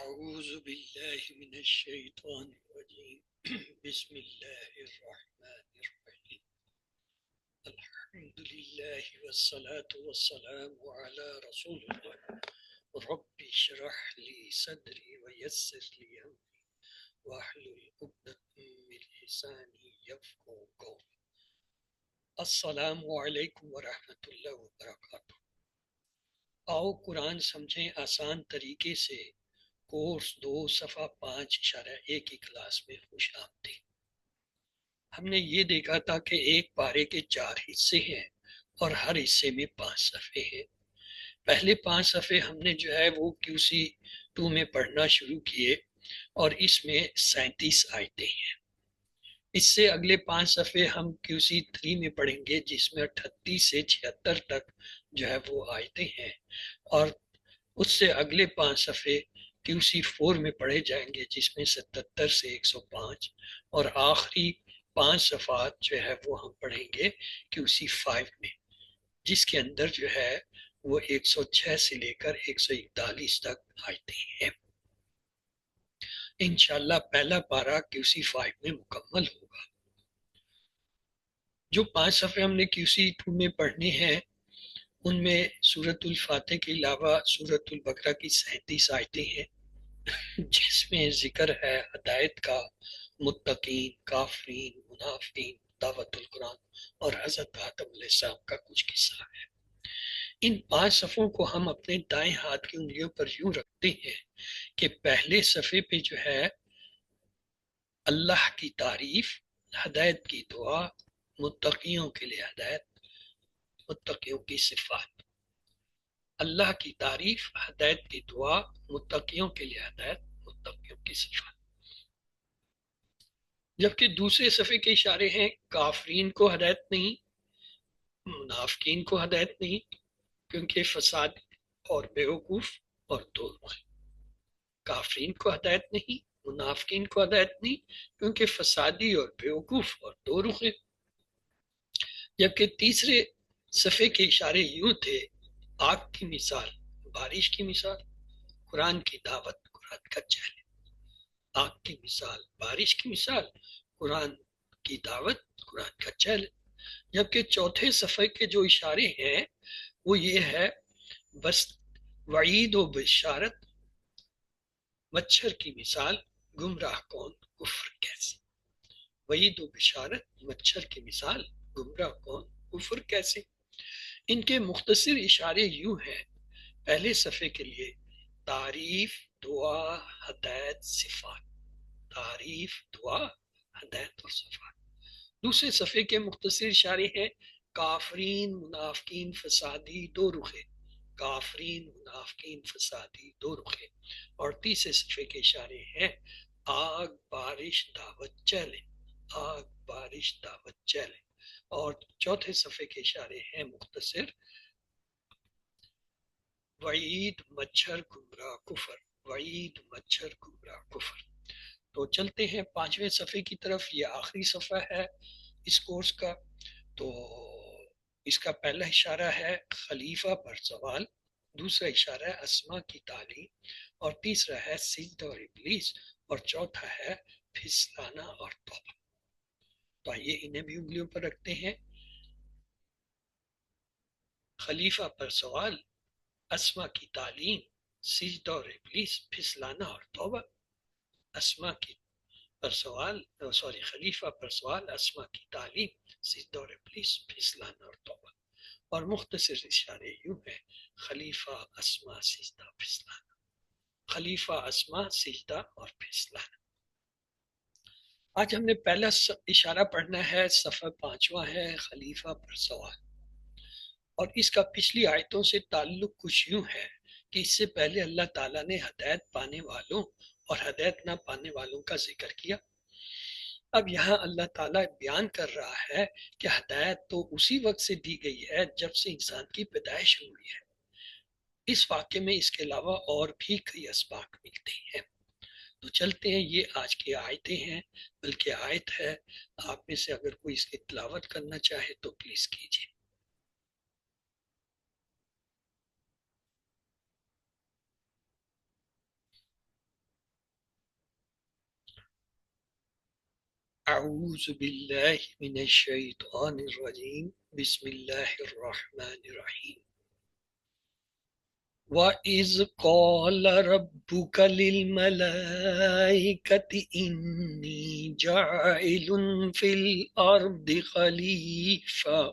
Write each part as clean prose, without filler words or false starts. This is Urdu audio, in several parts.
أعوذ بالله من الشيطان الرجيم بسم الله الرحمن الرحيم الحمد لله والصلاة والسلام على رسول الله رب اشرح لي صدري ويسر لي أمري واحلل عقدة من لساني يفقهوا قولي السلام علیکم ورحمۃ اللہ وبرکاتہ۔ آؤ قرآن سمجھیں آسان طریقے سے، کورس 2 صفحہ 5.1 کی کلاس میں خوش آمدید۔ ہم نے یہ دیکھا تھا کہ ایک پارے کے 4 حصے ہیں اور ہر حصے میں 5 صفحے ہیں۔ پہلے 5 صفحے ہم نے جو ہے وہ QC2 میں پڑھنا شروع کیے اور اس میں 37 آیتیں ہیں۔ اس سے اگلے 5 صفحے ہم QC3 میں پڑھیں گے جس میں 38 سے 76 تک جو ہے وہ آیتیں ہیں، اور اس سے اگلے 5 صفحے QC4 میں پڑھے جائیں گے جس میں 77 سے 105، اور آخری 5 صفحات جو ہے وہ ہم پڑھیں گے QC5 میں، جس کے اندر جو ہے وہ 106 سے لے کر 141 تک آیتیں ہیں۔ انشاءاللہ پہلا پارہ QC5 میں مکمل ہوگا۔ جو 5 صفحے ہم نے QC2 میں پڑھنے ہیں ان میں سورۃ الفاتح کے علاوہ سورۃ البقرہ کی 37 آیتیں ہیں، جس میں ذکر ہے ہدایت کا، متقین، کافرین، منافقین، دعوت القرآن اور حضرت آدم علیہ السلام کا کچھ قصہ ہے۔ ان 5 صفحوں کو ہم اپنے دائیں ہاتھ کی انگلیوں پر یوں رکھتے ہیں کہ پہلے صفحے پہ جو ہے اللہ کی تعریف، ہدایت کی دعا، متقیوں کے لیے ہدایت، متقیوں کی صفات۔ اللہ کی تعریف، ہدایت کی دعا، متقیوں کے لیے ہدایت، متقیوں کی صفات۔ جبکہ دوسرے صفحے کے اشارے ہیں کافرین کو ہدایت نہیں، منافقین کو ہدایت نہیں، کیونکہ فساد اور بیوقوف اور دو رخ۔ کافرین کو ہدایت نہیں، منافقین کو ہدایت نہیں، کیونکہ فسادی اور بیوقوف اور دو رخ۔ جبکہ تیسرے صفحے کے اشارے یوں تھے، آگ کی مثال، بارش کی مثال، قرآن کی دعوت، قرآن کا چیلنج۔ آگ کی مثال، بارش کی مثال، قرآن کی دعوت، قرآن کا چیلنج۔ جبکہ چوتھے صفحے کے جو اشارے ہیں وہ یہ ہے، بس وعید و بشارت، مچھر کی مثال، گمراہ کون، کفر کیسے۔ وعید و بشارت، مچھر کی مثال، گمراہ کون، کفر کیسے۔ ان کے مختصر اشارے یوں ہیں، پہلے صفحے کے لیے تعریف، دعا، ہدایت، صفات۔ تعریف، دعا، ہدایت اور صفات۔ دوسرے صفحے کے مختصر اشارے ہیں کافرین، منافقین، فسادی، دو رخے۔ کافرین، منافقین، فسادی، دو رخے۔ اور تیسرے صفحے کے اشارے ہیں آگ، بارش، دعوت، چیلنج۔ آگ، بارش، دعوت، چیلنج۔ اور چوتھے صفحے کے اشارے ہیں مختصر، وعید، مچھر، گمراہ، کفر۔ وعید، مچھر، گمراہ، کفر۔ تو چلتے ہیں 5ویں صفحے کی طرف۔ یہ آخری صفحہ ہے اس کورس کا۔ تو اس کا پہلا اشارہ ہے خلیفہ پر سوال، دوسرا اشارہ ہے اسما کی تعلیم، اور تیسرا ہے سجدہ اور ابلیس، اور چوتھا ہے پھسلانا اور توبہ۔ تو آئیے انہیں بھی انگلیوں پر رکھتے ہیں۔ خلیفہ پر سوال، اسما کی تعلیم، سجدہ اور ابلیس، پھسلانا اور توبہ۔ اسما کی پر سوال، خلیفہ پر سوال، اسما کی تعلیم، سجدہ اور ابلیس، پھسلانا اور توبہ۔ اور مختصر اشارے یوں ہیں، خلیفہ، اسما، سجدہ، پھسلانا۔ خلیفہ، اسما، سجدہ اور پھسلانا۔ آج ہم نے پہلا اشارہ پڑھنا ہے، صفحہ 5واں ہے، خلیفہ پر سوال۔ اور اس کا پچھلی آیتوں سے تعلق کچھ یوں ہے کہ اس سے پہلے اللہ تعالیٰ نے ہدایت پانے والوں اور ہدایت نہ پانے والوں کا ذکر کیا۔ اب یہاں اللہ تعالیٰ بیان کر رہا ہے کہ ہدایت تو اسی وقت سے دی گئی ہے جب سے انسان کی پیدائش ہوئی ہے۔ اس واقعے میں اس کے علاوہ اور بھی کئی اسباق ملتے ہیں۔ تو چلتے ہیں، یہ آج کی آیتیں ہیں، بلکہ آیت ہے۔ آپ میں سے اگر کوئی اس کی تلاوت کرنا چاہے تو پلیز کیجیے۔ اعوذ باللہ من الشیطان الرجیم بسم اللہ الرحمن الرحیم وَإِذْ قَالَ رَبُّكَ لِلْمَلَائِكَةِ إِنِّي جَاعِلٌ فِي الْأَرْضِ خَلِيفَةً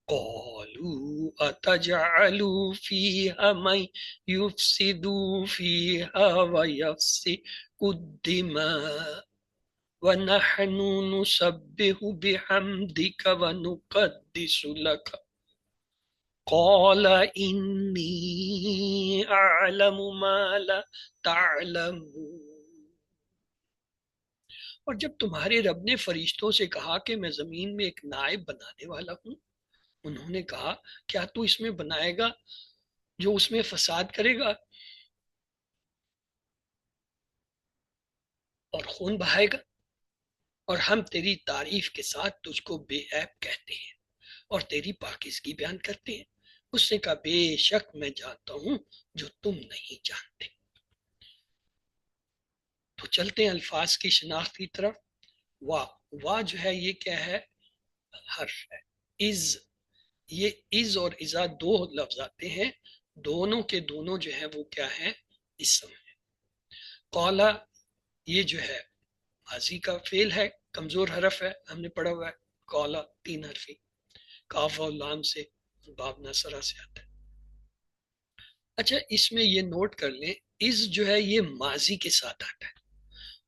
قَالُوا أَتَجْعَلُ فِيهَا مَن يُفْسِدُ فِيهَا وَيَسْفِكُ الدِّمَاءَ وَنَحْنُ نُسَبِّحُ بِحَمْدِكَ وَنُقَدِّسُ لَكَ قال انی اعلم ما لا تعلمون۔ اور جب تمہارے رب نے فرشتوں سے کہا کہ میں زمین میں ایک نائب بنانے والا ہوں، انہوں نے کہا کیا تو اس میں بنائے گا جو اس میں فساد کرے گا اور خون بہائے گا، اور ہم تیری تعریف کے ساتھ تجھ کو بے عیب کہتے ہیں اور تیری پاکیزگی بیان کرتے ہیں۔ اس نے کہا بے شک میں جانتا ہوں جو تم نہیں جانتے۔ تو چلتے ہیں الفاظ کی شناخت کی طرف۔ وا جو ہے یہ کیا ہے؟ حرف ہے۔ از، یہ از اور ازا دو لفظ آتے ہیں، دونوں کے دونوں جو ہے وہ کیا ہے؟ اسم ہے۔ قولا یہ جو ہے ماضی کا فعل ہے، کمزور حرف ہے، ہم نے پڑھا ہوا ہے۔ قولا تین حرفی، کاف اور لام سے، باب نصرہ سے آتا ہے۔ اچھا اس میں یہ نوٹ کر لیں، از جو ہے یہ ماضی کے ساتھ آتا ہے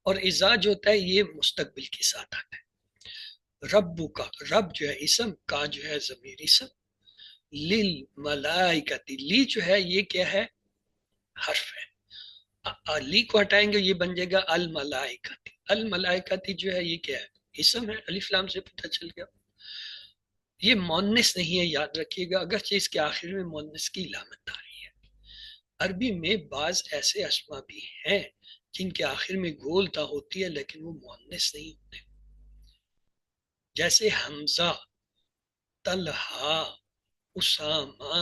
اور ازا جو ہوتا ہے یہ مستقبل کے ساتھ آتا ہے۔ رب کا، رب جو ہے اسم، کا جو ہے ضمیر اسم، للملائکتی، لی جو ہے یہ کیا ہے؟ حرف ہے۔ لی کو ہٹائیں گے یہ بن جائے گا الملائکتی۔ الملائکتی جو ہے یہ کیا ہے؟ اسم ہے، الف لام سے پتہ چل گیا۔ یہ مونس نہیں ہے، یاد رکھیے گا، اگرچہ اس کے آخر میں مونس کی علامت آ رہی ہے۔ عربی میں بعض ایسے اسما بھی ہیں جن کے آخر میں گول تا ہوتی ہے لیکن وہ مؤنث نہیں ہوتے، جیسے حمزہ، طلحہ، اسامہ،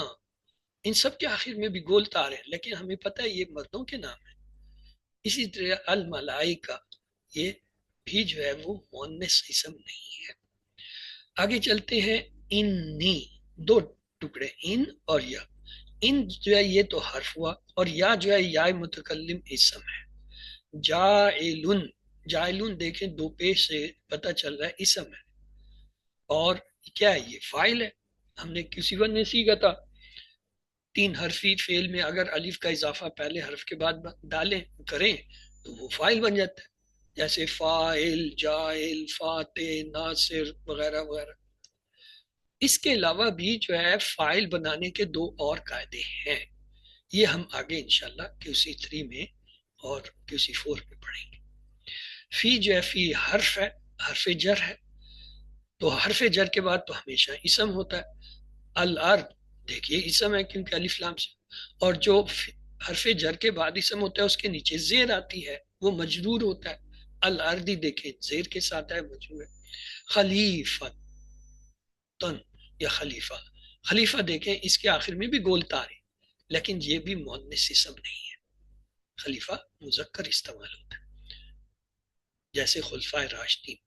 ان سب کے آخر میں بھی گول تا رہے ہیں لیکن ہمیں پتہ ہے یہ مردوں کے نام ہیں۔ اسی طرح الملائکہ یہ بھی جو ہے وہ مؤنث اسم نہیں ہے۔ آگے چلتے ہیں، انی، دو ٹکڑے، ان اور یا۔ ان جو ہے یہ تو حرف ہوا اور یا جو ہے یا متکلم اسم ہے۔ جائلن، جائلن دیکھیں دو پیش سے پتہ چل رہا ہے اسم ہے، اور کیا ہے یہ فاعل ہے، ہم نے کسی وقت نے سیکھا تھا تین حرفی فعل میں اگر الف کا اضافہ پہلے حرف کے بعد ڈالیں کریں تو وہ فاعل بن جاتا ہے، جیسے فاعل، جائل، فاتح، ناصر وغیرہ وغیرہ۔ اس کے علاوہ بھی جو ہے فاعل بنانے کے دو اور قاعدے ہیں، یہ ہم آگے انشاءاللہ QC3 میں اور QC4 میں پڑھیں گے۔ فی جو ہے فی حرف ہے، حرف جر ہے، تو حرف جر کے بعد تو ہمیشہ اسم ہوتا ہے۔ الارض دیکھیے اسم ہے کیونکہ الف لام سے، اور جو حرف جر کے بعد اسم ہوتا ہے اس کے نیچے زیر آتی ہے وہ مجرور ہوتا ہے۔ الارضی دیکھیں زیر کے ساتھ ہے، مجرور ہے۔ خلیفتن یا خلیفہ، خلیفہ دیکھیں اس کے آخر میں بھی گول تار ہے لیکن یہ بھی مؤنث اسم نہیں ہے، خلیفہ مذکر استعمال ہوتا ہے جیسے خلفائے راشدین۔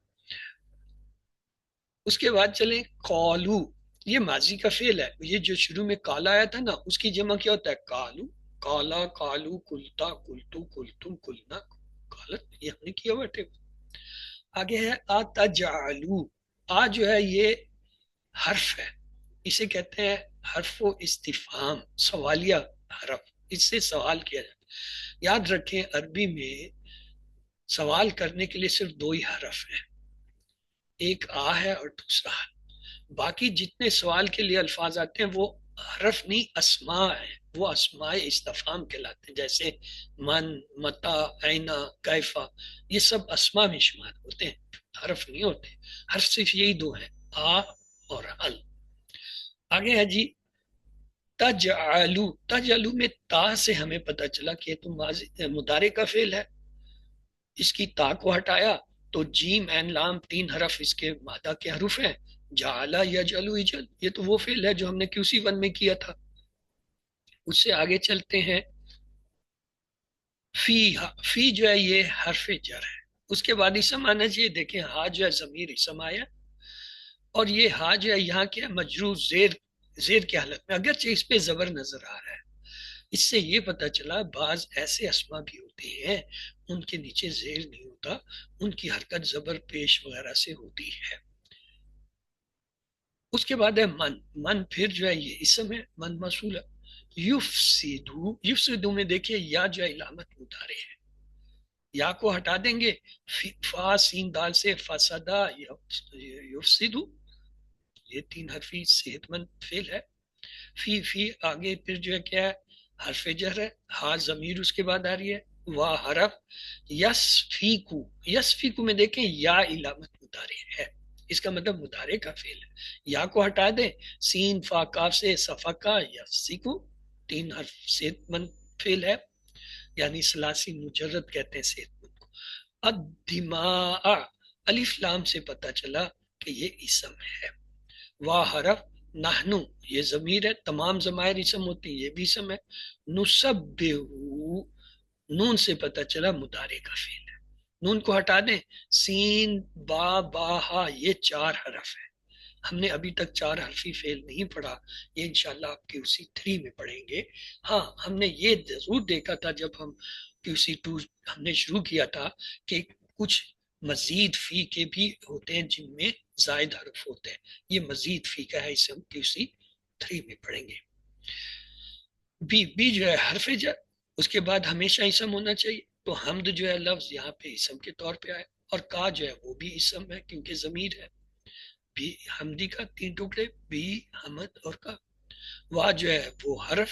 اس کے بعد چلیں، قالو، یہ ماضی کا فعل ہے، یہ جو شروع میں کالا آیا تھا نا اس کی جمع کیا ہوتا ہے؟ کالو، کالا، کالو، کلتا، کلتو، کلتم، کلنا، کالت، یہ ہم نے کیا ہوا ہے۔ آگے ہے اتجعلو، آ جو ہے یہ حرف ہے، اسے کہتے ہیں حرف و استفہام، سوالیہ حرف، اس سے سوال کیا جاتا ہے۔ یاد رکھیں عربی میں سوال کرنے کے لیے صرف دو ہی حرف ہیں، ایک آ ہے اور دوسرا ہے، باقی جتنے سوال کے لیے الفاظ آتے ہیں وہ حرف نہیں اسماء ہیں، وہ اسماء استفہام کہلاتے ہیں، جیسے من، متا، اینا، کیفا، یہ سب اسماء میں شمار ہوتے ہیں، حرف نہیں ہوتے۔ حرف صرف یہی دو ہیں، آ اور ال۔ آگے ہے جی تجعلو، تجعلو میں تا سے ہمیں پتہ چلا کہ یہ تو مضارع کا فعل ہے، اس کی تا کو ہٹایا تو جیم این لام تین حرف اس کے مادہ کے حروف ہیں، جعلا یجعلو اجل، یہ تو وہ فعل ہے جو ہم نے QC1 میں کیا تھا۔ اس سے آگے چلتے ہیں، فی، فی جو ہے یہ حرف جر ہے، اس کے بعد اسم آنا چاہیے. دیکھیں ہا جو ہے ضمیر اسم آیا اور یہ ہا جو ہے یہاں کیا مجرور زیر کی حالت میں، اگرچہ اس پہ زبر نظر آ رہا ہے. اس سے یہ پتہ چلا بعض ایسے اسما بھی ہوتے ہیں ان کے نیچے زیر نہیں ہوتا، ان کی حرکت زبر پیش وغیرہ سے ہوتی ہے. اس کے بعد ہے من. من پھر جو ہے یہ اسم ہے، من موصول ہے. یفسدو، یفسدو میں دیکھیے یا جو ہے علامت مضارع ہے، یا کو ہٹا دیں گے، فا سین دال سے فسدا یفسدو، یہ تین حرفی صحت مند فعل ہے. فی آگے پھر جو ہے کیا ہے حرف جر ہے، ہا ضمیر اس کے بعد آ رہی ہے، وا حرف. یسفیکو، یسفیکو میں دیکھیں یا علامت مضارع ہے، اس کا مطلب مضارع کا فعل ہے. یا کو ہٹا دیں، سین فا کاف سے صفقہ یفسیکو، تین حرف صحت مند فعل ہے، یعنی ثلاثی مجرد کہتے ہیں صحت مند کو. الدماء، الف لام سے پتہ چلا کہ یہ اسم ہے. وا حرف، نحنو یہ ضمیر ہے، تمام ضمائر اسم ہوتی ہیں، یہ بھی اسم ہے. نسبہو، نون سے پتہ چلا مضارع کا فعل ہے. نون کو ہٹا دیں، سین با با ہا یہ چار حرف ہے. ہم نے ابھی تک چار حرفی فعل نہیں پڑھا، یہ انشاءاللہ آپ کی اسی 3 میں پڑھیں گے. ہاں ہم نے یہ ضرور دیکھا تھا جب ہم QC2 ہم نے شروع کیا تھا کہ کچھ مزید فی کے بھی ہوتے ہیں جن میں زائد حرف ہوتے ہیں. یہ مزید فی کا ہے، اسے ہم QC3 میں پڑھیں گے. بی جو ہے حرف جر، اس کے بعد ہمیشہ اسم ہونا چاہیے، تو حمد جو ہے لفظ یہاں پہ اسم کے طور پہ آئے. اور کا جو ہے وہ بھی اسم ہے کیونکہ ضمیر ہے. بھی حمدی کا 3 ٹکڑے، بھی حمد اور کا. وا جو ہے وہ حرف.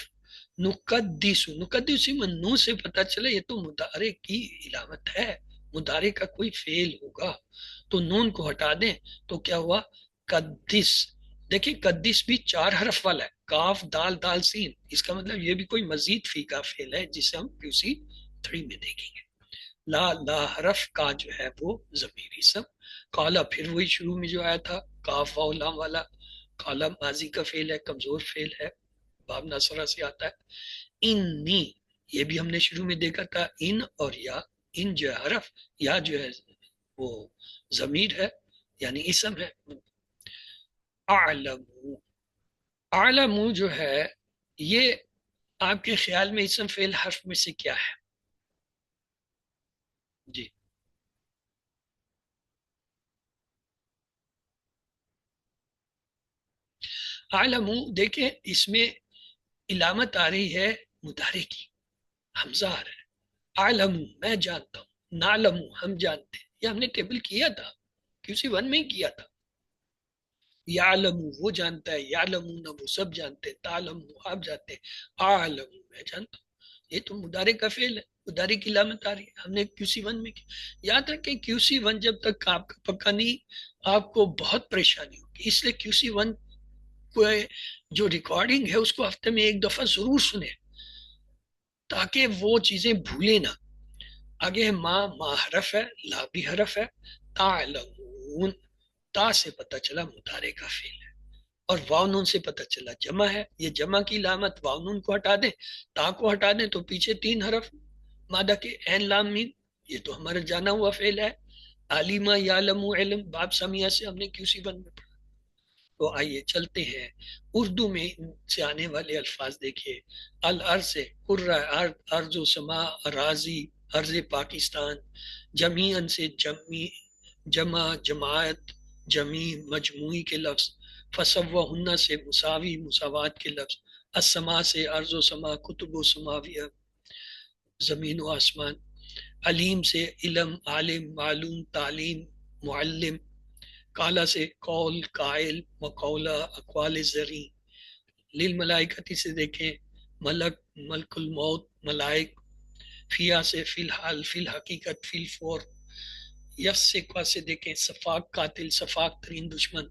نقدس، نقدس من نو سے پتہ چلے یہ تو مضارع کی علامت ہے، مضارع کا کوئی فعل ہوگا، تو نون کو ہٹا دیں تو کیا ہوا قدس. دیکھیں قدس بھی 4 حرف والا ہے، کاف دال دال سین، اس کا مطلب یہ بھی کوئی مزید فی کا فعل ہے جسے ہم QC3 میں دیکھیں گے. لا لا حرف کا جو ہے وہ ضمیر اسم. کالا پھر وہی شروع میں جو آیا تھا کاف واو لام والا، کالا ماضی کا فعل ہے، کمزور فعل ہے، باب ناصرہ سے آتا ہے. انی یہ بھی ہم نے شروع میں دیکھا تھا، ان اور یا. ان جو ہے حرف، یا جو ہے وہ ضمیر ہے یعنی اسم ہے. اعلم، اعلم جو ہے یہ آپ کے خیال میں اسم فعل حرف میں سے کیا ہے؟ جی اعلم دیکھیں اس میں علامت آ رہی ہے مضارع کی، حمزہ آ رہا ہے. اعلم میں جانتا ہوں، نعلم ہم جانتے ہیں، یہ ہم نے ٹیبل کیا تھا QC1 میں ہی کیا تھا. یعلم وہ جانتا ہے، یعلمون وہ سب جانتے ہیں، تعلم آپ جانتے ہیں، اعلم میں جانتا ہوں. یہ تو مضارع کا فعل ہے، مضارع کی علامت آ رہی ہے، ہم نے QC1 میں کی. یاد رکھیں QC1 جب تک آپ کا پکا نہیں آپ کو بہت پریشانی ہوگی، اس لیے QC1 کو جو ریکارڈنگ ہے اس کو ہفتے میں ایک دفعہ ضرور سنیں تاکہ وہ چیزیں بھولے نہ. آگے ہے ما حرف ہے، لا بھی حرف ہے. تعلمون، تا سے پتہ چلا مضارع کا فعل ہے، اور واو نون سے پتہ چلا جمع ہے. یہ جمع کی علامت واو نون کو ہٹا دیں، تا کو ہٹا دیں تو پیچھے 3 حرف مادہ کے عین لام میم، یہ تو ہمارا جانا ہوا فعل ہے. علیمہ یعلم علم باب سمیہ سے ہم نے QC1 میں پڑھا. تو آئیے چلتے ہیں اردو میں سے آنے والے الفاظ دیکھیے. الارض سے قرہ ارض و سما راضی ارض پاکستان. جمیعن سے جمع جماعت جمی مجموعی کے لفظ. فسوہن سے مساوی مساوات کے لفظ. السما سے ارض و سما کتب و سماویہ زمین و آسمان. علیم سے علم عالم معلوم تعلیم معلم. کالا سے قول قائل مقولہ اقوال زرعی. للملائکتی سے دیکھیں ملک ملک الموت ملائک. فیا سے فی الحال فی الحقیقت فی الفور. یفسقہ سے دیکھیں صفاق قاتل صفاق ترین دشمن.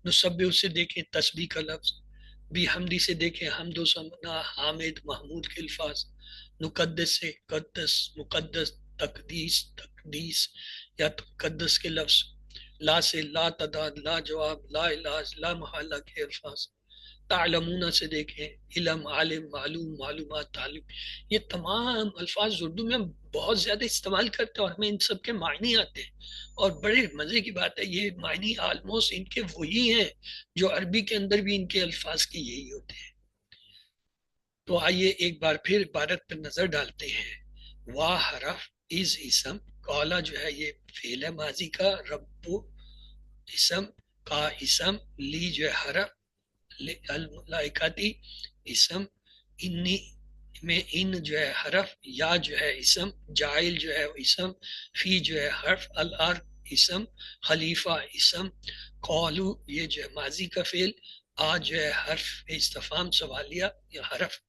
نسبح سے دیکھیں تسبیح کا لفظ. بھی حمدی سے دیکھیں حمد و ثنا حامد محمود کے الفاظ. نقدس سے قدس مقدس تقدیس تقدیس یا تقدس کے لفظ. لا سے لا تعداد لا جواب لا علاج لا محالہ کے الفاظ. تعلمون سے دیکھیں، علم، عالم، معلوم، معلومات، تعلیم، یہ تمام الفاظ اردو میں ہم بہت زیادہ استعمال کرتے ہیں اور ہمیں ان سب کے معنی آتے ہیں، اور بڑے مزے کی بات ہے یہ معنی آلموسٹ ان کے وہی ہیں جو عربی کے اندر بھی ان کے الفاظ کی یہی ہوتے ہیں۔ تو آئیے ایک بار پھر عبارت پر نظر ڈالتے ہیں۔ واہ حرف، از اسم، قالا جو ہے یہ فعل ہے ماضی کا، رب اسم، کا اسم، لی جو ہے حرف، الملائکتی اسم، انی میں ان جو ہے حرف، یا جو ہے اسم، جائل جو ہے اسم، فی جو ہے حرف، الارض اسم، خلیفہ اسم، قولو یہ جو ہے ماضی کا فعل، آ جو ہے حرف استفہام سوالیہ یا حرف،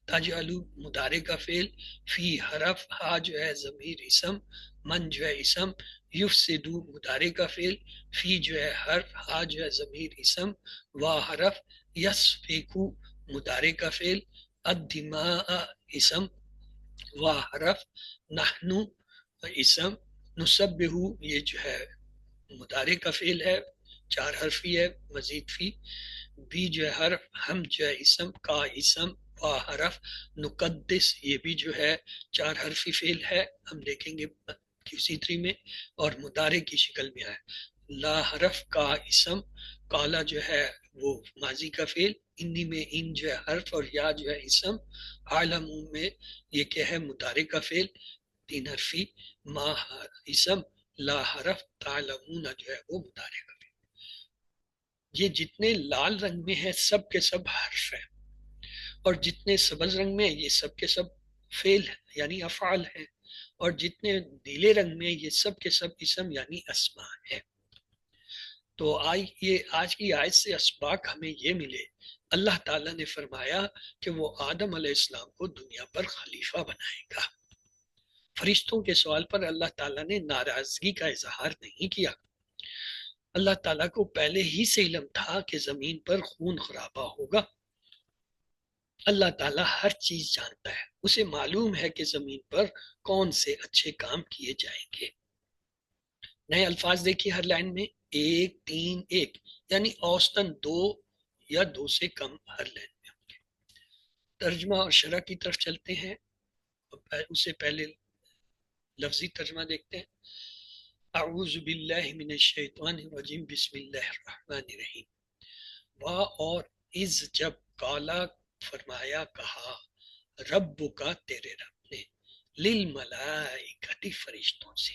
تجعلو مضارع کا فعل، فی حرف، ہا جو ہے ضمیر اسم، من جو ہے اسم، یفسدو مضارع کا فعل، فی جو ہے حرف، ہا جو ہے ضمیر اسم، وا حرف، یسفکو مضارع کا فعل، الدماء اسم، وا حرف، نحنو اسم، نسبح یہ جو ہے مضارع کا فعل ہے، 4 حرفی ہے مزید فی، بی جو ہے حرف، ہم جو ہے اسم، کا اسم، وا حرف، نقدس یہ بھی جو ہے 4 حرفی فعل ہے، ہم دیکھیں گے Q3 میں، اور مضارع کی شکل میں ہے، لا حرف، کا اسم، کالا جو ہے وہ ماضی کا فعل، انی میں ان جو ہے حرف اور یا جو ہے اسم، عالم میں یہ کیا ہے مضارع کا فعل 3 حرفی، ما اسم، لا حرف، تعلمون جو ہے وہ مضارع کا فعل۔ یہ جتنے لال رنگ میں ہیں سب کے سب حرف ہیں، اور جتنے سبز رنگ میں یہ سب کے سب فعل یعنی افعال ہیں، اور جتنے نیلے رنگ میں یہ سب کے سب اسم یعنی اسماء ہیں۔ تو آج کی آیت سے اسباق ہمیں یہ ملے، اللہ تعالیٰ نے فرمایا کہ وہ آدم علیہ السلام کو دنیا پر خلیفہ بنائے گا۔ فرشتوں کے سوال پر اللہ تعالیٰ نے ناراضگی کا اظہار نہیں کیا۔ اللہ تعالیٰ کو پہلے ہی سے علم تھا کہ زمین پر خون خرابہ ہوگا۔ اللہ تعالیٰ ہر چیز جانتا ہے، اسے معلوم ہے کہ زمین پر کون سے اچھے کام کیے جائیں گے۔ نئے الفاظ دیکھیے ہر لائن میں، 1 3 1 یعنی اوسطاً 2 یا 2 سے کم ہر لائن میں ہوں گے۔ ترجمہ اور شرح کی طرف چلتے ہیں، اس سے پہلے لفظی ترجمہ دیکھتے ہیں۔ اعوذ باللہ من الشیطان الرجیم، بسم اللہ الرحمن الرحیم۔ وا اور از جب، کالا فرمایا کہا، رب کا تیرے رب نے، للملائکتی فرشتوں سے،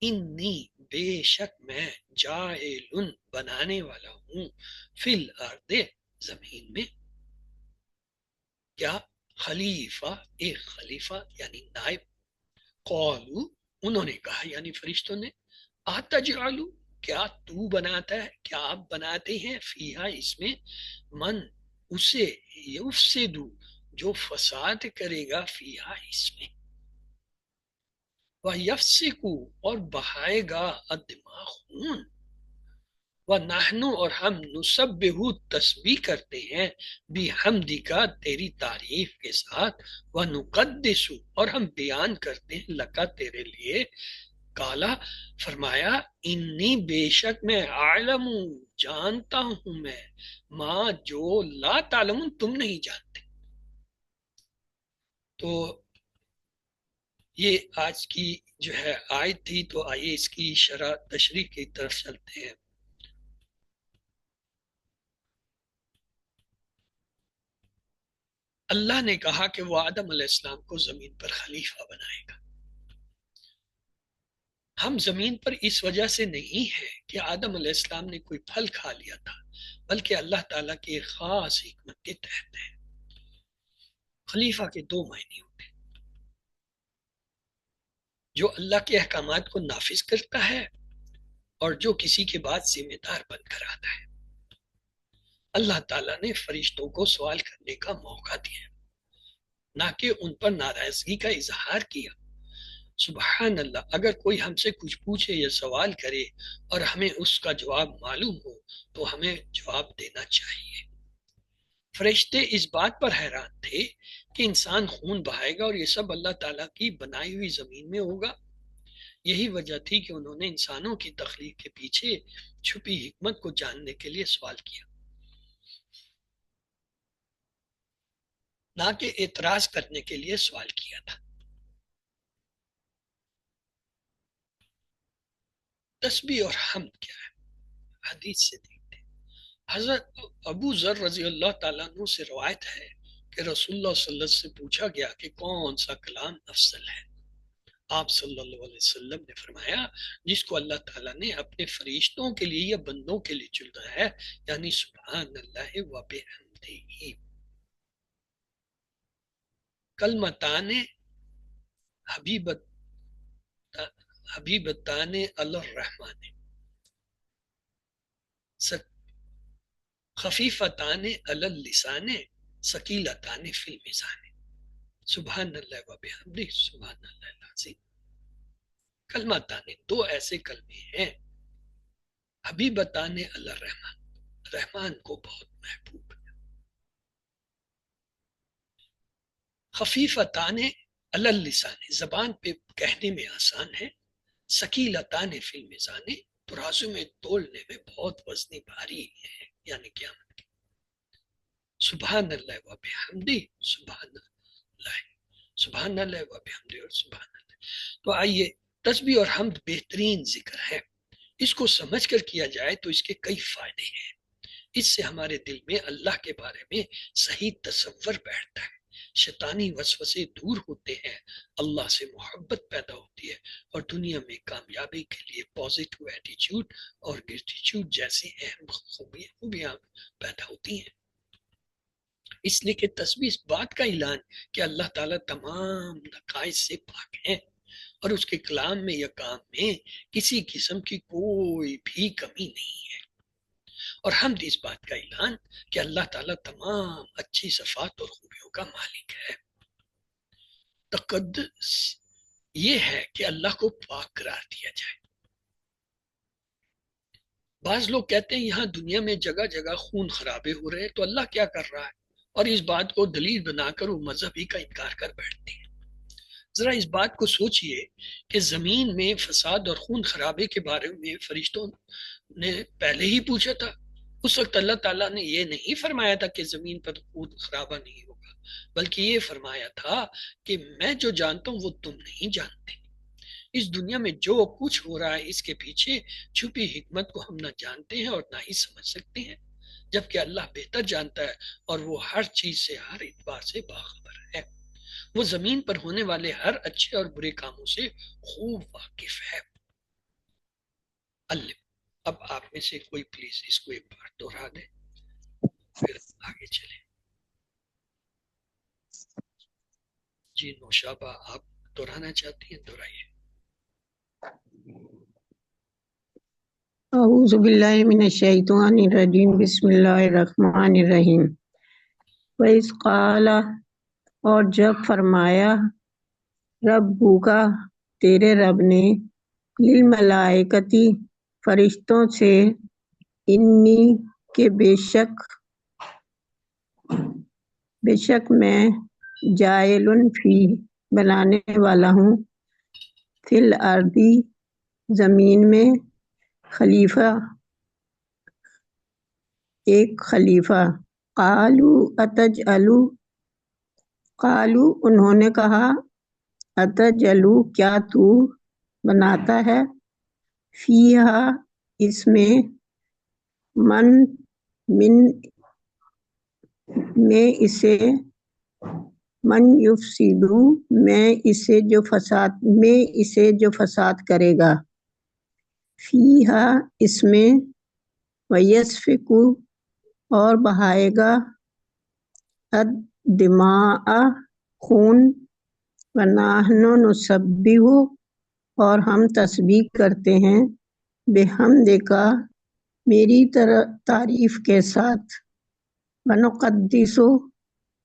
انی بے شک میں، جاعل بنانے والا ہوں، فی الارض زمین میں، کیا، خلیفہ ایک خلیفہ یعنی نائب، قالو انہوں نے کہا یعنی فرشتوں نے، اتجعلو کیا تو بناتا ہے، کیا آپ بناتے ہیں، فیہا اس میں، من اسے، یفسدو جو فساد کرے گا، فیہا اس میں، وَيَفْسِقُ اور بہائے گا، الدماء خون، وَنَحْنُ اور ہم، نُسَبِّحُ تسبیح کرتے ہیں، بِحَمْدِکَ تیری تعریف کے ساتھ، وَنُقَدِّسُ اور ہم بیان کرتے ہیں، لکا تیرے لیے، کالا فرمایا، انی بے شک میں، عالم جانتا ہوں میں، ماں جو لا تعلمون تم نہیں جانتے۔ تو یہ آج کی جو ہے آیت تھی، تو آئیے اس کی شرح تشریح کی طرف چلتے ہیں۔ اللہ نے کہا کہ وہ آدم علیہ السلام کو زمین پر خلیفہ بنائے گا۔ ہم زمین پر اس وجہ سے نہیں ہیں کہ آدم علیہ السلام نے کوئی پھل کھا لیا تھا، بلکہ اللہ تعالیٰ کی ایک خاص حکمت کے تحت ہے۔ خلیفہ کے 2 معنی ہوتے ہیں، جو اللہ کے احکامات کو نافذ کرتا ہے اور جو کسی کے بعد ذمہ دار بن کر آتا ہے۔ اللہ تعالیٰ نے فرشتوں کو سوال کرنے کا موقع دیا، نہ کہ ان پر ناراضگی کا اظہار کیا۔ سبحان اللہ، اگر کوئی ہم سے کچھ پوچھے یا سوال کرے اور ہمیں اس کا جواب معلوم ہو تو ہمیں جواب دینا چاہیے۔ فرشتے اس بات پر حیران تھے کہ انسان خون بہائے گا اور یہ سب اللہ تعالیٰ کی بنائی ہوئی زمین میں ہوگا۔ یہی وجہ تھی کہ انہوں نے انسانوں کی تخلیق کے پیچھے چھپی حکمت کو جاننے کے لیے سوال کیا۔ نہ کہ اعتراض کرنے کے لیے سوال کیا تھا۔ تسبیح اور حمد کیا ہے؟ حدیث سے دیکھتے ہیں۔ حضرت ابو ذر رضی اللہ تعالیٰ عنہ سے روایت ہے کہ رسول اللہ صلی اللہ علیہ وسلم سے پوچھا گیا کہ کون سا کلام افضل ہے؟ آپ صلی اللہ علیہ وسلم نے فرمایا جس کو اللہ تعالیٰ نے اپنے فرشتوں کے لیے یا بندوں کے لیے چنا ہے، یعنی سبحان اللہ و بحمدہ۔ کلمتان حبیبتان علی الرحمن، خفیفتان علی اللسان، ثقیلتان فی المیزان، سبحان اللہ و بحمدہ سبحان اللہ العظیم۔ کلمتان، دو ایسے کلمے ہیں، حبیبتان علی الرحمن، رحمان کو بہت محبوب ہے، خفیفتان علی اللسان، زبان پہ کہنے میں آسان ہے، ثقیلتان فی المیزان، ترازو میں تولنے میں بہت وزنی بھاری ہے، یعنی قیامت کی۔ سبحان اللہ و بحمدہ سبحان اللہ، سبحان اللہ و بحمدہ اور سبحان اللہ۔ تو آئیے، تسبیح اور حمد بہترین ذکر ہے، اس کو سمجھ کر کیا جائے تو اس کے کئی فائدے ہیں۔ اس سے ہمارے دل میں اللہ کے بارے میں صحیح تصور بیٹھتا ہے، شیطانی وسوسے دور ہوتے ہیں، اللہ سے محبت پیدا ہوتی ہے، اور دنیا میں کامیابی کے لیے پازیٹیو ایٹیچیوڈ اور گریٹیچیوڈ جیسی اہم خوبیاں پیدا ہوتی ہیں۔ اس لیے کہ تسبیح اس بات کا اعلان کہ اللہ تعالیٰ تمام نقائص سے پاک ہیں، اور اس کے کلام میں یا کام میں کسی قسم کی کوئی بھی کمی نہیں ہے، اور حمد اس بات کا اعلان کہ اللہ تعالیٰ تمام اچھی صفات اور خوبیوں کا مالک ہے۔ تقدس یہ ہے کہ اللہ کو پاک قرار دیا جائے۔ بعض لوگ کہتے ہیں یہاں دنیا میں جگہ جگہ خون خرابے ہو رہے ہیں تو اللہ کیا کر رہا ہے، اور اس بات کو دلیل بنا کر وہ مذہب ہی کا انکار کر بیٹھتے ہیں۔ ذرا اس بات کو سوچئے کہ زمین میں فساد اور خون خرابے کے بارے میں فرشتوں نے پہلے ہی پوچھا تھا۔ اس وقت اللہ تعالیٰ نے یہ نہیں فرمایا تھا کہ زمین پر خون خرابہ نہیں ہوگا، بلکہ یہ فرمایا تھا کہ میں جو جانتا ہوں وہ تم نہیں جانتے۔ اس دنیا میں جو کچھ ہو رہا ہے اس کے پیچھے چھپی حکمت کو ہم نہ جانتے ہیں اور نہ ہی سمجھ سکتے ہیں، جبکہ اللہ بہتر جانتا ہے اور وہ ہر چیز سے، ہر اعتبار سے باخبر ہے۔ وہ زمین پر ہونے والے ہر اچھے اور برے کاموں سے خوب واقف ہے۔ اب آپ میں سے کوئی پلیز اس کو ایک بار دوہرا دیں، پھر آگے چلیں۔ جی نوشابہ، آپ دہرانا چاہتی ہیں؟ دہرائیے۔ اعوذ باللہ من الشیطان الرجیم، بسم اللہ الرحمن الرحیم۔ وَإِذْ قَالَ، اور جب فرمایا، ربو کا، تیرے رب نے، للملائکتی، فرشتوں سے، انی، کہ بے شک میں، جائلٌ فی، بنانے والا ہوں، فی الارضی، زمین میں، خلیفہ، ایک خلیفہ۔ قالو، انہوں نے کہا، اتجعلُ، کیا تو بناتا ہے، فیہا، اس میں، من یفسد، میں اسے جو فساد کرے گا، فیہا، اس میں، ویسفک، اور بہائے گا، الدماء، خون، ونحن نسبح، اور ہم تسبیح کرتے ہیں، بحمدک، میری تعریف کے ساتھ، ونقدس،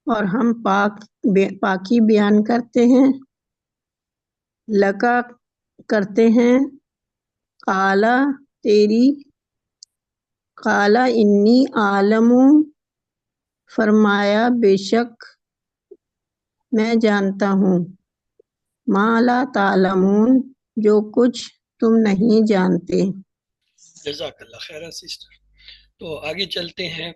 اور ہم پاکی بیان کرتے ہیں، لکا، کرتے ہیں، قال، تیری، قال انی اعلم، فرمایا بے شک میں جانتا ہوں، ما لا تعلمون، جو کچھ تم نہیں جانتے۔ جزاک اللہ خیر سسٹر۔ تو آگے چلتے ہیں۔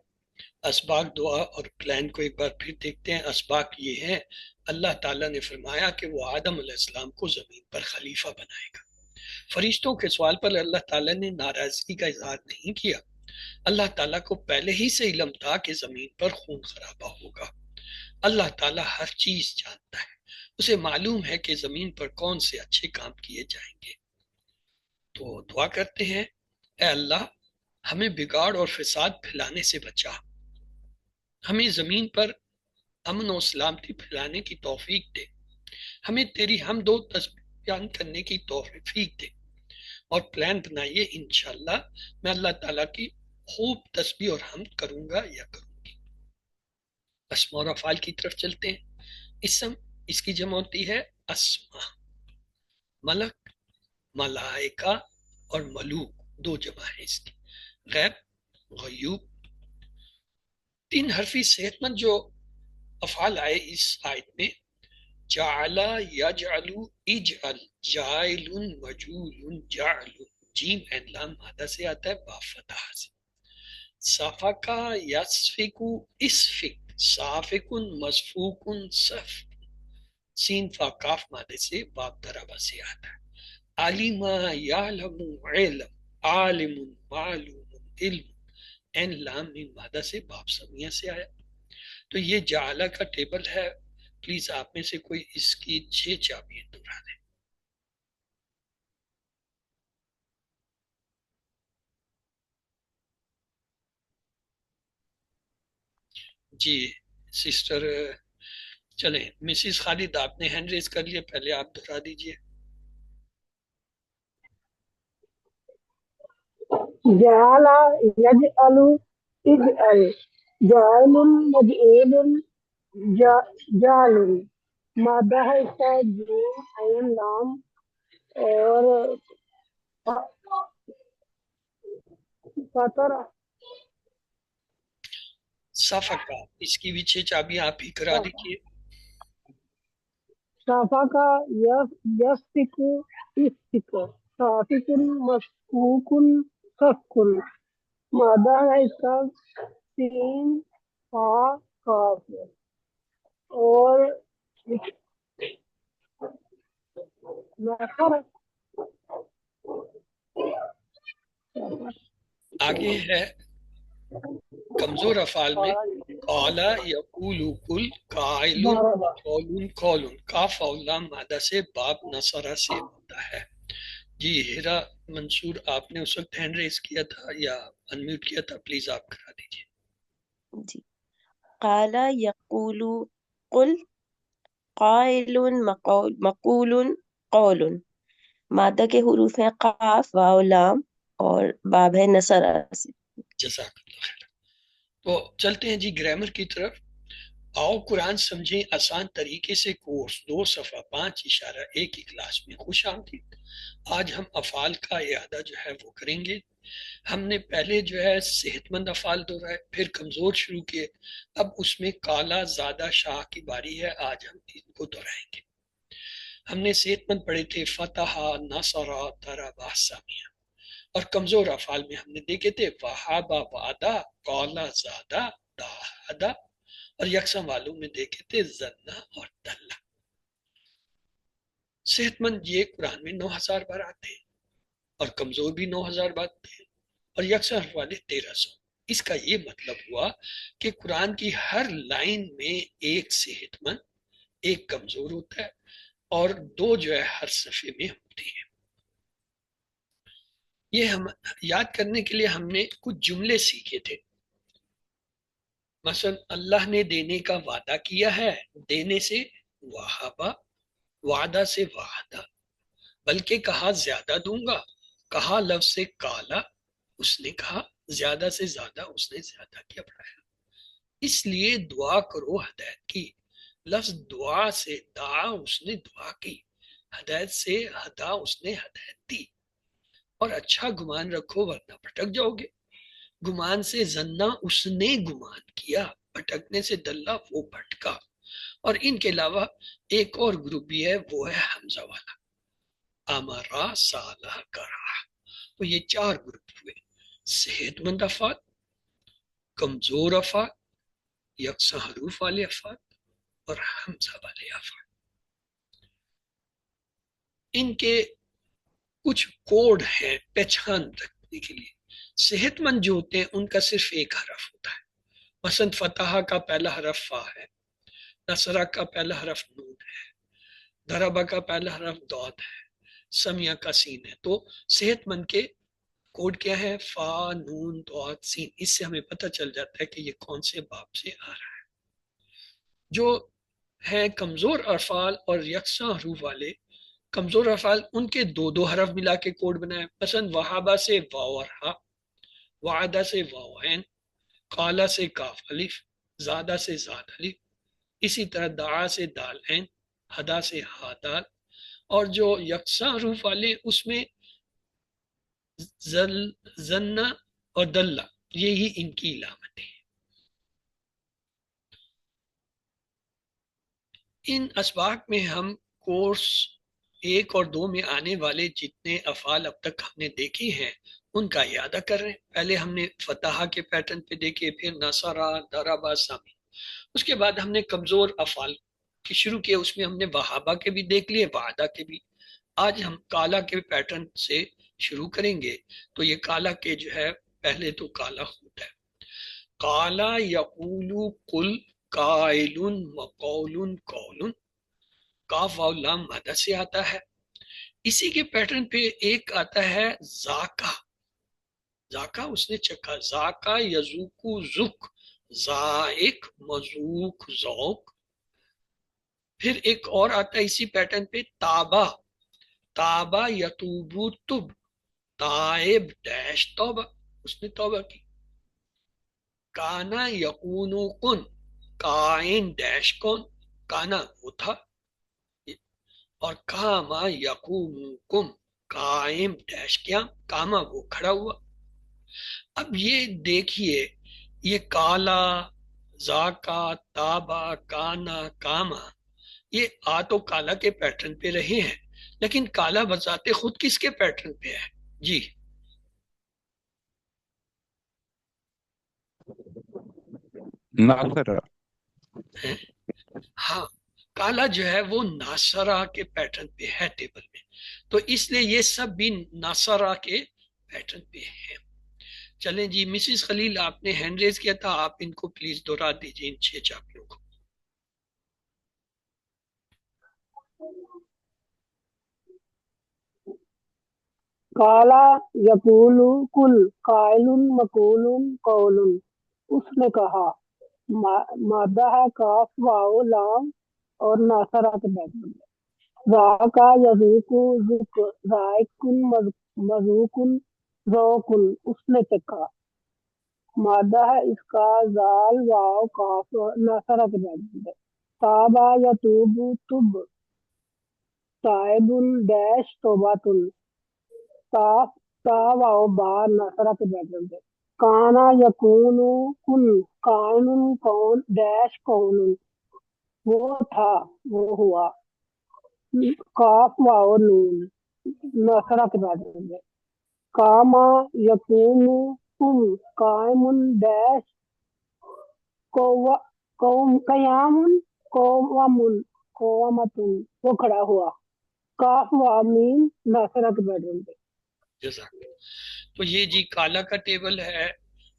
اسباق دعا اور پلان کو ایک بار پھر دیکھتے ہیں۔ اسباق یہ ہے، اللہ تعالیٰ نے فرمایا کہ وہ آدم علیہ السلام کو زمین پر خلیفہ بنائے گا۔ فرشتوں کے سوال پر اللہ تعالیٰ نے ناراضگی کا اظہار نہیں کیا۔ اللہ تعالیٰ کو پہلے ہی سے علم تھا کہ زمین پر خون خرابہ ہوگا۔ اللہ تعالیٰ ہر چیز جانتا ہے، اسے معلوم ہے کہ زمین پر کون سے اچھے کام کیے جائیں گے۔ تو دعا کرتے ہیں، اے اللہ ہمیں بگاڑ اور فساد پھیلانے سے بچا، ہمیں زمین پر امن و سلامتی پھیلانے کی توفیق دے، ہمیں تیری حمد و تسبیح بیان کرنے کی توفیق دے، اور پلان بنائیے انشاءاللہ میں اللہ تعالیٰ کی خوب تسبیح اور حمد کروں گا یا کروں گی۔ اسماء اور افعال کی طرف چلتے ہیں۔ اسم، اس کی جمع ہوتی ہے اسماء، ملک، ملائکہ اور ملوک، دو جمع ہے اس کی، غیب، غیوب۔ تین حرفی صحت مند جو افعال آئے اس آیت میں، جعل، یجعل، اجعل، جائل، مجعول، جعل، جیم این لام مادہ سے آتا ہے، با فتح سے۔ صفقہ، یسفک، اسفک، صافک، مسفوک، صف، سین فا کاف مادے سے، باب دربہ سے آتا ہے۔ علم، یعلم، علم، عالم، معلوم، علم، این لام میم مادہ سے، باب سمیہ سے آیا۔ تو یہ جعلہ کا ٹیبل ہے، پلیز آپ میں سے کوئی اس کی 6 چابیاں دہرا دیں۔ جی سسٹر، چلیں مسز خالد آپ نے ہینڈ ریز کر لیا، پہلے آپ دہرا دیجئے۔ جعل، یجعل، اجعل، جعل، مجعول، جعل، مادہ ہے اس کا جیم عین لام، اور فطر۔ صفقہ، اس کی بھی 6 چابیاں آپ ہی کرا دیجئے۔ صفقہ، یسفک، اسفک، صافک، مسفوک، صفک، مادہ ہے اس کا سین فا کاف، اور نصر۔ آگے ہے کمزور افعال میں، قال، یقول، کل، قائل، قول، قول، کاف اور لام مادہ سے، باب نصرہ سے ہوتا ہے۔ جی ہیرا منصور آپ نے اس وقت ہینڈ ریز کیا تھا یا انمیوٹ کیا تھا، پلیز آپ کرا دیجئے۔ جی، قال یقول، قل، قائل، مقول، قول، مادہ کے حروف ہیں قاف، واو، لام، اور باب ہے نصرہ سے۔ جزاک اللہ خیر۔ تو چلتے ہیں جی گرامر کی طرف۔ آؤ قرآن سمجھیں آسان طریقے سے کورس 2 صفحہ 5 اشارہ 1 کی کلاس میں خوش آمدید۔ آج ہم افعال کا اعادہ جو ہے وہ کریں گے۔ ہم نے پہلے جو ہے صحت مند افعال دہرائے، پھر کمزور شروع کیے، اب اس میں کالا، زادہ، شاہ کی باری ہے، آج ہم ان کو دہرائیں گے۔ ہم نے صحت مند پڑھے تھے فتح، نصرہ، ضربہ، سمیہ، اور کمزور افعال میں ہم نے دیکھے تھے وہابہ، وعدہ، قولا، زادہ، داہدہ، اور یکساں والوں میں دیکھے تھے زنہ اور دلہ۔ صحت مند یہ قرآن میں 9000 بار آتے ہیں، اور کمزور بھی 9000 بار آتے ہیں، اور یکساں والے 1300۔ اس کا یہ مطلب ہوا کہ قرآن کی ہر لائن میں ایک صحت مند، ایک کمزور ہوتا ہے، اور 2 جو ہے ہر صفحے میں ہوتی ہیں۔ یہ ہم یاد کرنے کے لیے ہم نے کچھ جملے سیکھے تھے۔ مثلا اللہ نے دینے کا وعدہ کیا ہے، دینے سے وہابہ، وعدہ سے وعدہ، بلکہ کہا زیادہ دوں گا، کہا لفظ سے کالا، اس نے کہا زیادہ سے زیادہ، اس نے زیادہ کیا بڑھایا۔ اس لیے دعا کرو ہدایت کی، لفظ دعا سے دعا، اس نے دعا کی، ہدایت سے ہدا، اس نے ہدایت دی، اور اچھا گمان رکھو ورنہ بھٹک جاؤ گے۔ گمان سے زنہ، اس نے گمان کیا، بھٹکنے سے دلہ، وہ بھٹکا۔ اور ان کے علاوہ ایک اور گروپ بھی ہے، وہ ہے حمزہ والا، امرا، سالہ، کرا۔ تو یہ 4 گروپ ہوئے، صحت مند افعال، کمزور افعال، یکساں حروف والے افعال اور حمزہ والے افعال. ان کے کچھ کوڈ ہیں پہچان رکھنے کے لیے. صحت مند جو ہوتے ہیں ان کا صرف ایک حرف ہوتا ہے. مثلا فتح کا پہلا حرف فا ہے، نصرہ کا پہلا حرف نون ہے، ضربہ کا پہلا حرف ضاد ہے، سمیہ کا سین ہے. تو صحت مند کے کوڈ کیا ہے؟ فا، نون، ضاد، سین. اس سے ہمیں پتہ چل جاتا ہے کہ یہ کون سے باب سے آ رہا ہے. جو ہے کمزور افعال اور یکساں حروف والے، کمزور افعال ان کے دو دو حرف ملا کے کوڈ بنائے. مثلا وہابہ سے واو اور ہا، وعدہ سے واو عین، قالا سے کاف الف، زادہ سے زاد الف. اسی طرح دعا سے دال عین، ہدا سے ہا دال. اور جو یکساں حروف والے اس میں زنہ اور دلہ، یہی ان کی علامتیں ہیں. ان اسباق میں ہم کورس 1 اور 2 میں آنے والے جتنے افعال اب تک ہم نے دیکھے ہیں ان کا اعادہ کر رہے ہیں. پہلے ہم نے فتح کے پیٹرن پہ دیکھے، پھر نصرہ، ضربہ، سمی. اس کے بعد ہم نے کمزور افعال کی شروع کیا، اس میں ہم نے وہابہ کے بھی دیکھ لیے، وعدہ کے بھی. آج ہم کالا کے پیٹرن سے شروع کریں گے. تو یہ کالا کے جو ہے، پہلے تو کالا ہوتا ہے. کالا یقول قل قائل مقول قول، کاف واو لام مادہ سے آتا ہے. اسی کے پیٹرن پہ ایک آتا ہے ذاکا. ذاکا اس نے چکھا، ذاکا یذوق ذک، ذائق مذوق ذوق. پھر ایک اور آتا ہے اسی پیٹرن پہ تابا، تابا یتوبو تب، تائب ڈیش توبہ، اس نے توبہ کی. کانا یقونو کن، کائن ڈیش کون، کانا وہ تھا. اور کاما یقوم کم، قائم ڈیش کیا، کاما وہ کھڑا ہوا. اب یہ دیکھیے، یہ کالا، ذاکا، تابا، کانا، کاما، یہ تو کالا کے پیٹرن پہ رہے ہیں، لیکن کالا بذات خود کس کے پیٹرن پہ ہے؟ جی ناصرہ. ہاں، کالا جو ہے وہ ناصرہ کے پیٹرن پہ ہے ٹیبل میں. تو اس لیے یہ سب بھی ناصرہ کے پیٹرن پہ ہیں. چلیں جی، مسز خلیل آپ نے ہینڈ ریز کیا تھا، آپ ان کو پلیز دہرا دیجیے ان 6 چاپیوں کو. کالا یقول کل قائل مقول قول، اس نے کہا. مادہ ہے کاف واو لام اور ناصرہ کے بیٹھ. ذاکا یذوق ذک، ذائق مذوق ذوق، اس نے چکھا. مادہ ہے اس کا زال واو کاف ناصرہ کے بیٹھ. تابا یتوب تب، تائب ڈیش توبات، کاف تا واو با ناصرہ کے بیٹھ. کانا یکون کن، کائن کون ڈیش کون، وہ تھا وہ ہوا. کاف واو نون ناصرہ کے بعد. کاما یقوم کم، قائم ڈیش قیام قوامت، وہ کھڑا ہوا. کاف واو میم ناصرہ کے بعد. جزاک. تو یہ جی کالا کا ٹیبل ہے.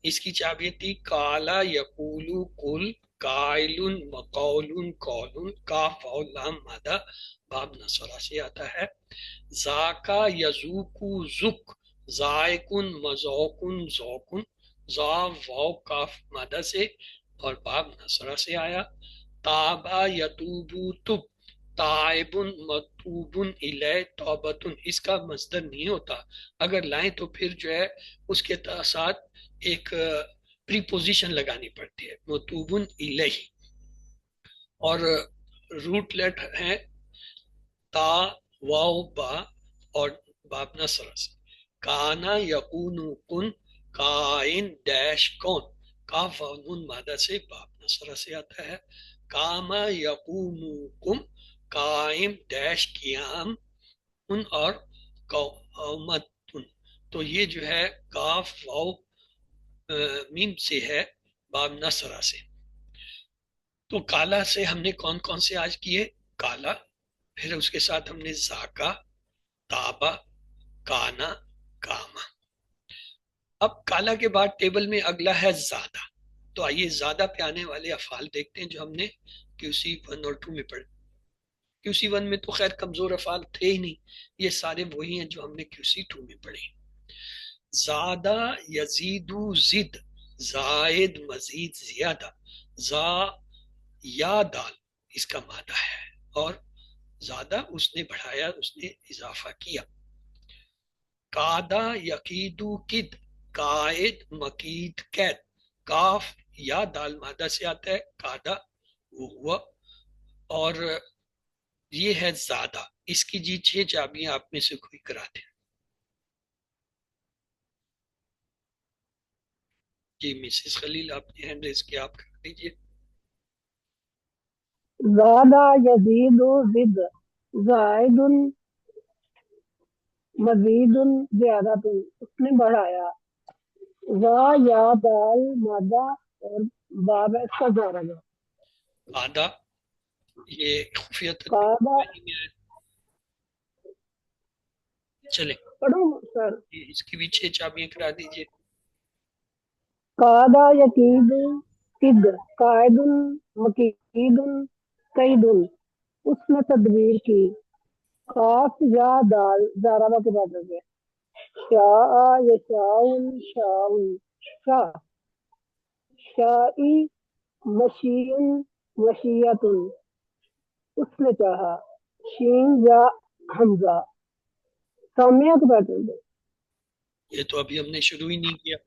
اس کی چابی تھی کالا یقول قل قائل مقول قول، کاف واو لام مادہ باب نصرہ سے آتا ہے. ذاکا یذوق ذک، ذائق مذوق ذوق، ذا واو کاف مادہ سے اور باب نصرہ سے آیا. تابا یتوب تب، تائب متوب الیہ توبۃ، اس کا مصدر نہیں ہوتا. اگر لائیں تو پھر جو ہے اس کے ساتھ ایک پریپوزیشن لگانی پڑتی ہے، متوب الیہ. اور روٹ لیٹر ہے تا واو با اور باب نصرہ سے. کانا یقون کن، کائن ڈیش کون، کاف واو نون مادہ سے باب نصرہ سے آتا ہے. کاما یقوم کم، قائم ڈیش قیام ان اور قومت. تو یہ جو ہے کاف واو میم سے ہے، باب نصرہ سے. تو کالا سے ہم نے کون کون سے آج کیے؟ کالا، پھر اس کے ساتھ ہم نے زاکا، تابا، کانا، کاما. اب کالا کے بعد ٹیبل میں اگلا ہے زادہ. تو آئیے زادہ پہ آنے والے افعال دیکھتے ہیں جو ہم نے QC 1 اور 2 میں پڑھے. QC 1 میں تو خیر کمزور افعال تھے ہی نہیں، یہ سارے وہی ہیں جو ہم نے QC 2 میں پڑھے. زادہ یزیدو زد، زائد مزید زیادہ، زا یا دال اس کا مادہ ہے، اور زیادہ اس نے بڑھایا، اس نے اضافہ کیا. کادا یقیدو کد، قائد مقید قید، کاف یا دال مادہ سے آتا ہے، کادا وہ ہوا. اور یہ ہے زادہ. اس کی جی 6 چابیاں آپ میں سے کوئی کرا دیں. جی مسز خلیل آپ نے ہینڈ ریز کیا، آپ کر دیجیے. زادہ یزید زد، زائد مزید زیادہ، اس نے بڑھایا. زا یا دال مادہ اور باب ہے اس کا زارہ. کادا یہ خفیہ کعبہ تدبیر میں ہے. چلیں پڑھو سر. اس کی بھی 6 چابیاں کرا دیجیے. قعدہ یقید قد، قائد مقید قید، اس نے تدبیر کی. قاف یا دال زاربہ کے بعد ہو گیا. شاء یشاء شاء، شاء شائی مشیء مشیۃ، اس نے چاہا. شین یا حمزہ سامیہ کے بعد ہو گیا. یہ تو ابھی ہم نے شروع ہی نہیں کیا.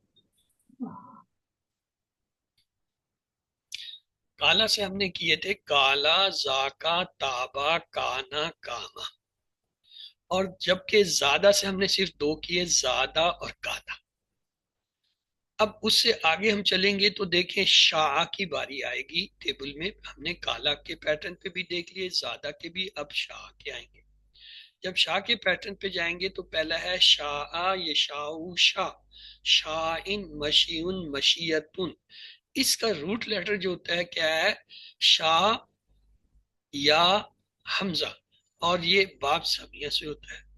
کالا سے ہم نے کیے تھے کالا، زاکا، تابا، کانا، کاما. اور جبکہ زادہ سے ہم نے صرف 2 کیے، زادہ اور کادا. اب اس سے آگے ہم چلیں گے تو دیکھیں شاہ کی باری آئے گی ٹیبل میں. ہم نے کالا کے پیٹرن پہ بھی دیکھ لیے، زادہ کے بھی، اب شاہ کے آئیں گے. جب شاہ کے پیٹرن پہ جائیں گے تو پہلا ہے شاء یشاء شاہ، شاءن مشیون مشیتن. اس کا روٹ لیٹر جو ہوتا ہے کیا ہے؟ شاہ یا حمزہ، اور یہ باب سمیہ سے ہوتا ہے.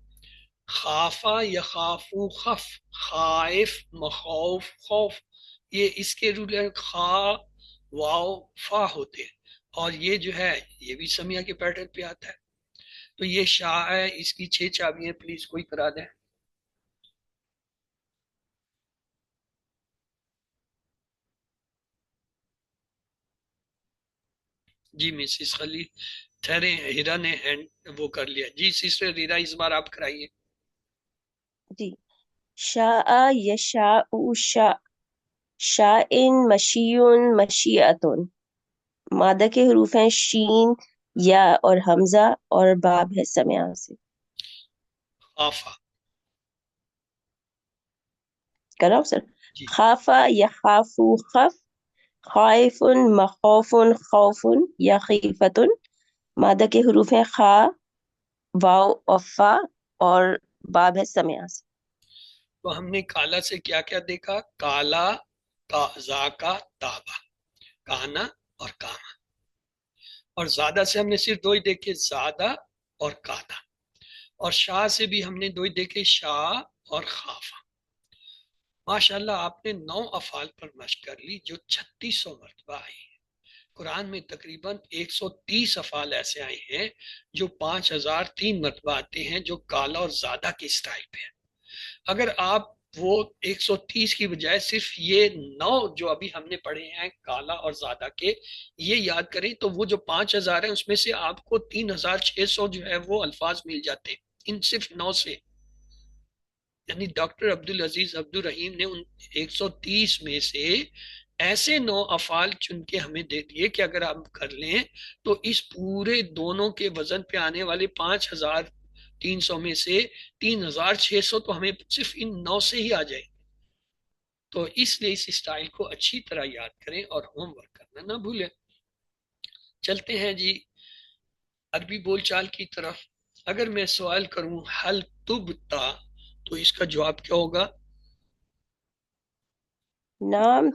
خافا یخافو خف، خائف مخوف خوف، یہ اس کے روٹ لیٹر خا واو فا ہوتے ہیں، اور یہ جو ہے یہ بھی سمیہ کے پیٹرن پہ آتا ہے. تو یہ شاہ ہے، اس کی 6 چابیاں پلیز کوئی کرا دیں. جی مسز خلیل ٹھہرے، ہیرا نے ہینڈ وہ کر لیا. جی سسٹر ہیرا اس بار آپ کرائیے. جی. شاء یشاء شاء، شاء مشیٌ مشیۃ، مادہ کے حروف ہیں شین، یا اور حمزہ، اور باب ہے سمیع سے. خافا کراؤ سر. جی خافا یخافو خف، خائف مخوف خوف، یا خیفۃ، مادہ کے حروف ہیں خا، واو اور فا، اور باب ہے سمیع سے. تو ہم نے کالا سے کیا کیا دیکھا؟ کالا، زاکا، تابا، کانا اور کاما. اور زادہ سے ہم نے صرف 2 ہی دیکھے، زادہ اور کادا. اور شاہ سے بھی ہم نے 2 ہی دیکھے، شاہ اور خافا. ماشاءاللہ آپ نے 9 افعال پر مشق کر لی جو 3600 مرتبہ آئی ہیں. قرآن میں تقریباً 130 افعال ایسے آئے ہیں جو 5003 مرتبہ آتے ہیں، جو کالا اور زادہ کے اسٹائل پہ ہیں. اگر آپ وہ 130 کی بجائے صرف یہ 9 جو ابھی ہم نے پڑھے ہیں کالا اور زادہ کے یہ یاد کریں تو وہ جو 5000 ہیں اس میں سے آپ کو 3600 جو ہے وہ الفاظ مل جاتے ہیں ان صرف 9 سے. یعنی ڈاکٹر عبدالعزیز عبدالرحیم نے ان 130 میں سے ایسے 9 افعال چن کے ہمیں دے دیے کہ اگر آپ کر لیں تو اس پورے دونوں کے وزن پہ آنے والے 5300 میں سے 3600 تو ہمیں صرف ان 9 سے ہی آ جائے. تو اس لیے اس اسٹائل کو اچھی طرح یاد کریں اور ہوم ورک کرنا نہ بھولیں. چلتے ہیں جی عربی بول چال کی طرف. اگر میں سوال کروں حل تبتا تو اس کا جواب کیا ہوگا؟ نام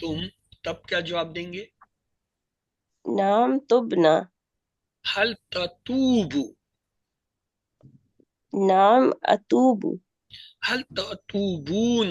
تم تب کیا جواب دیں گے؟ نام تبنا حل تتوبو، نام اتوب حل تتوبون،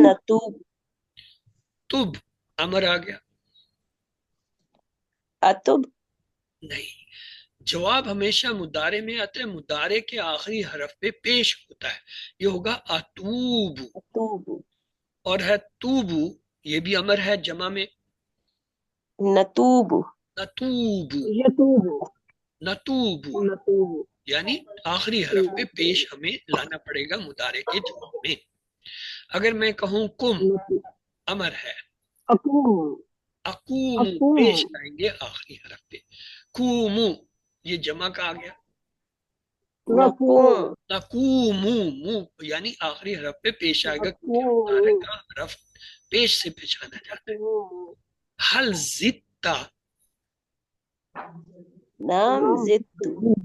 نتوب تب امر آ گیا اتب نہیں، جواب ہمیشہ مضارع میں آتا ہے، مضارع کے آخری حرف پہ پیش ہوتا ہے، یہ ہوگا اتوبو، اتوب اور ہے توبو، یہ بھی امر ہے جمع میں، نتوب نتوبو، یتوبو نتوبو، نتوبو یعنی آخری حرف پہ پیش ہمیں لانا پڑے گا مضارع کے جواب میں۔ اگر میں کہوں کم امر ہے، اقوم اقوم اقوم پیش لائیں گے آخری حرف پہ، کومو یہ جمع کا آ گیا، نقوم نقومو مو یعنی آخری حرف پہ پیش آئے گا کیونکہ مضارع کا حرف پیش سے پہچانا جاتا ہے۔ حل زدتا، نام زدت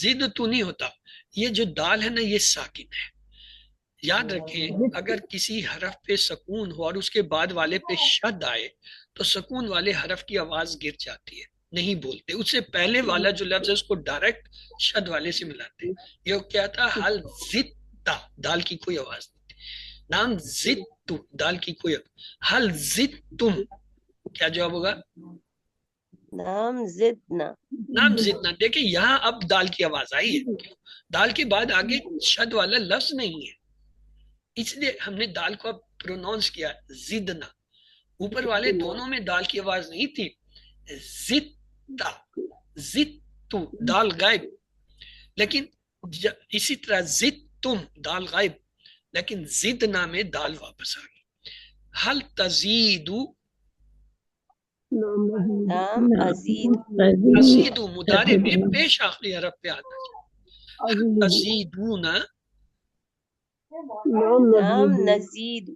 زد تو نہیں ہوتا، یہ جو دال ہے نا یہ ساکن ہے، یاد رکھیں اگر کسی حرف پہ سکون ہو اور اس کے بعد والے پہ شد آئے تو سکون والے حرف کی آواز گر جاتی ہے، نہیں بولتے، اس سے پہلے والا جو لفظ ہے اس کو ڈائریکٹ شد والے سے ملاتے ہیں۔ یہ کیا تھا؟ حل زدتا، دال کی کوئی آواز نہیں تھی، نام زدتو دال کی کوئی آواز، حل زدتم کیا جواب ہوگا؟ نام زدنا نام زدنا، دیکھیں یہاں اب دال کی آواز آئی ہے، دال کے بعد آگے شد والا لفظ نہیں ہے، اس لیے ہم نے دال کو اب پروناؤنس کیا زدنا، اوپر والے دونوں میں دال کی آواز نہیں تھی، زدتا زدتو دال غائب، لیکن اسی طرح زدتم دال غائب، لیکن زدنا میں دال واپس آ گئی۔ حل تزیدو، نام ازید تزیدو مضارع میں پیش آخری حرف پہ آنا چاہیے، حل تزیدون، نام نزید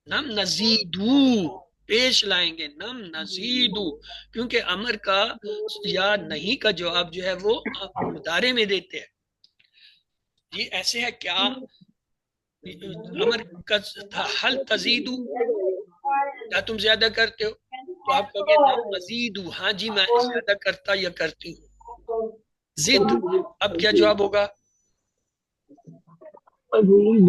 نم نزیدو پیش لائیں گے، نم نزیدو، کیونکہ امر کا یا نہیں کا جواب جو ہے وہ مضارع میں دیتے ہیں۔ یہ ایسے ہے کیا امر کا تھا حل تزیدو، کیا تم زیادہ کرتے ہو؟ تو آپ کہو گے نم مزیدو، ہاں جی میں زیادہ کرتا یا کرتی ہوں۔ زد اب کیا جواب ہوگا؟ ازید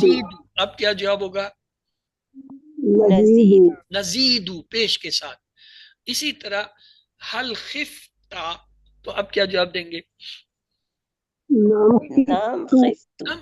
زیدو اب کیا جواب ہوگا؟ نزید نزیدو پیش کے ساتھ۔ اسی طرح حل خفتا، تو اب کیا جواب دیں گے؟ نام خفت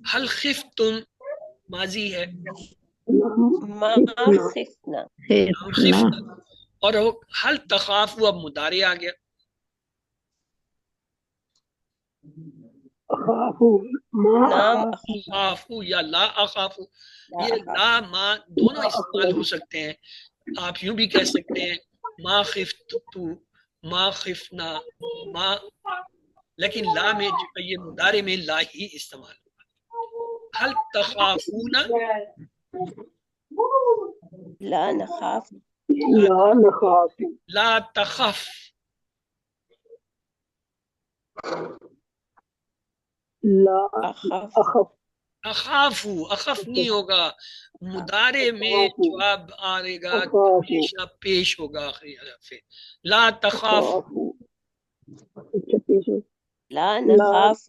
حل خفتم ماضی ہے، ما خفنا نام خفتا، اور حل تخافو اب مضارع آ گیا، نام خافو یا لا اخافو، یہ لا ما دونوں استعمال ہو سکتے ہیں، آپ یوں بھی کہہ سکتے ہیں ما خفتو، ما خفنا، ما، لیکن لا میں یہ مضارع میں لا ہی استعمال ہوگا۔ حل تخافون، لا نخاف لا تخف، اخاف اخافو اخف نہیں ہوگا، مضارع میں جواب آئے گا ہمیشہ پیش ہوگا آخری حرف سے، لا تخاف، لا نخاف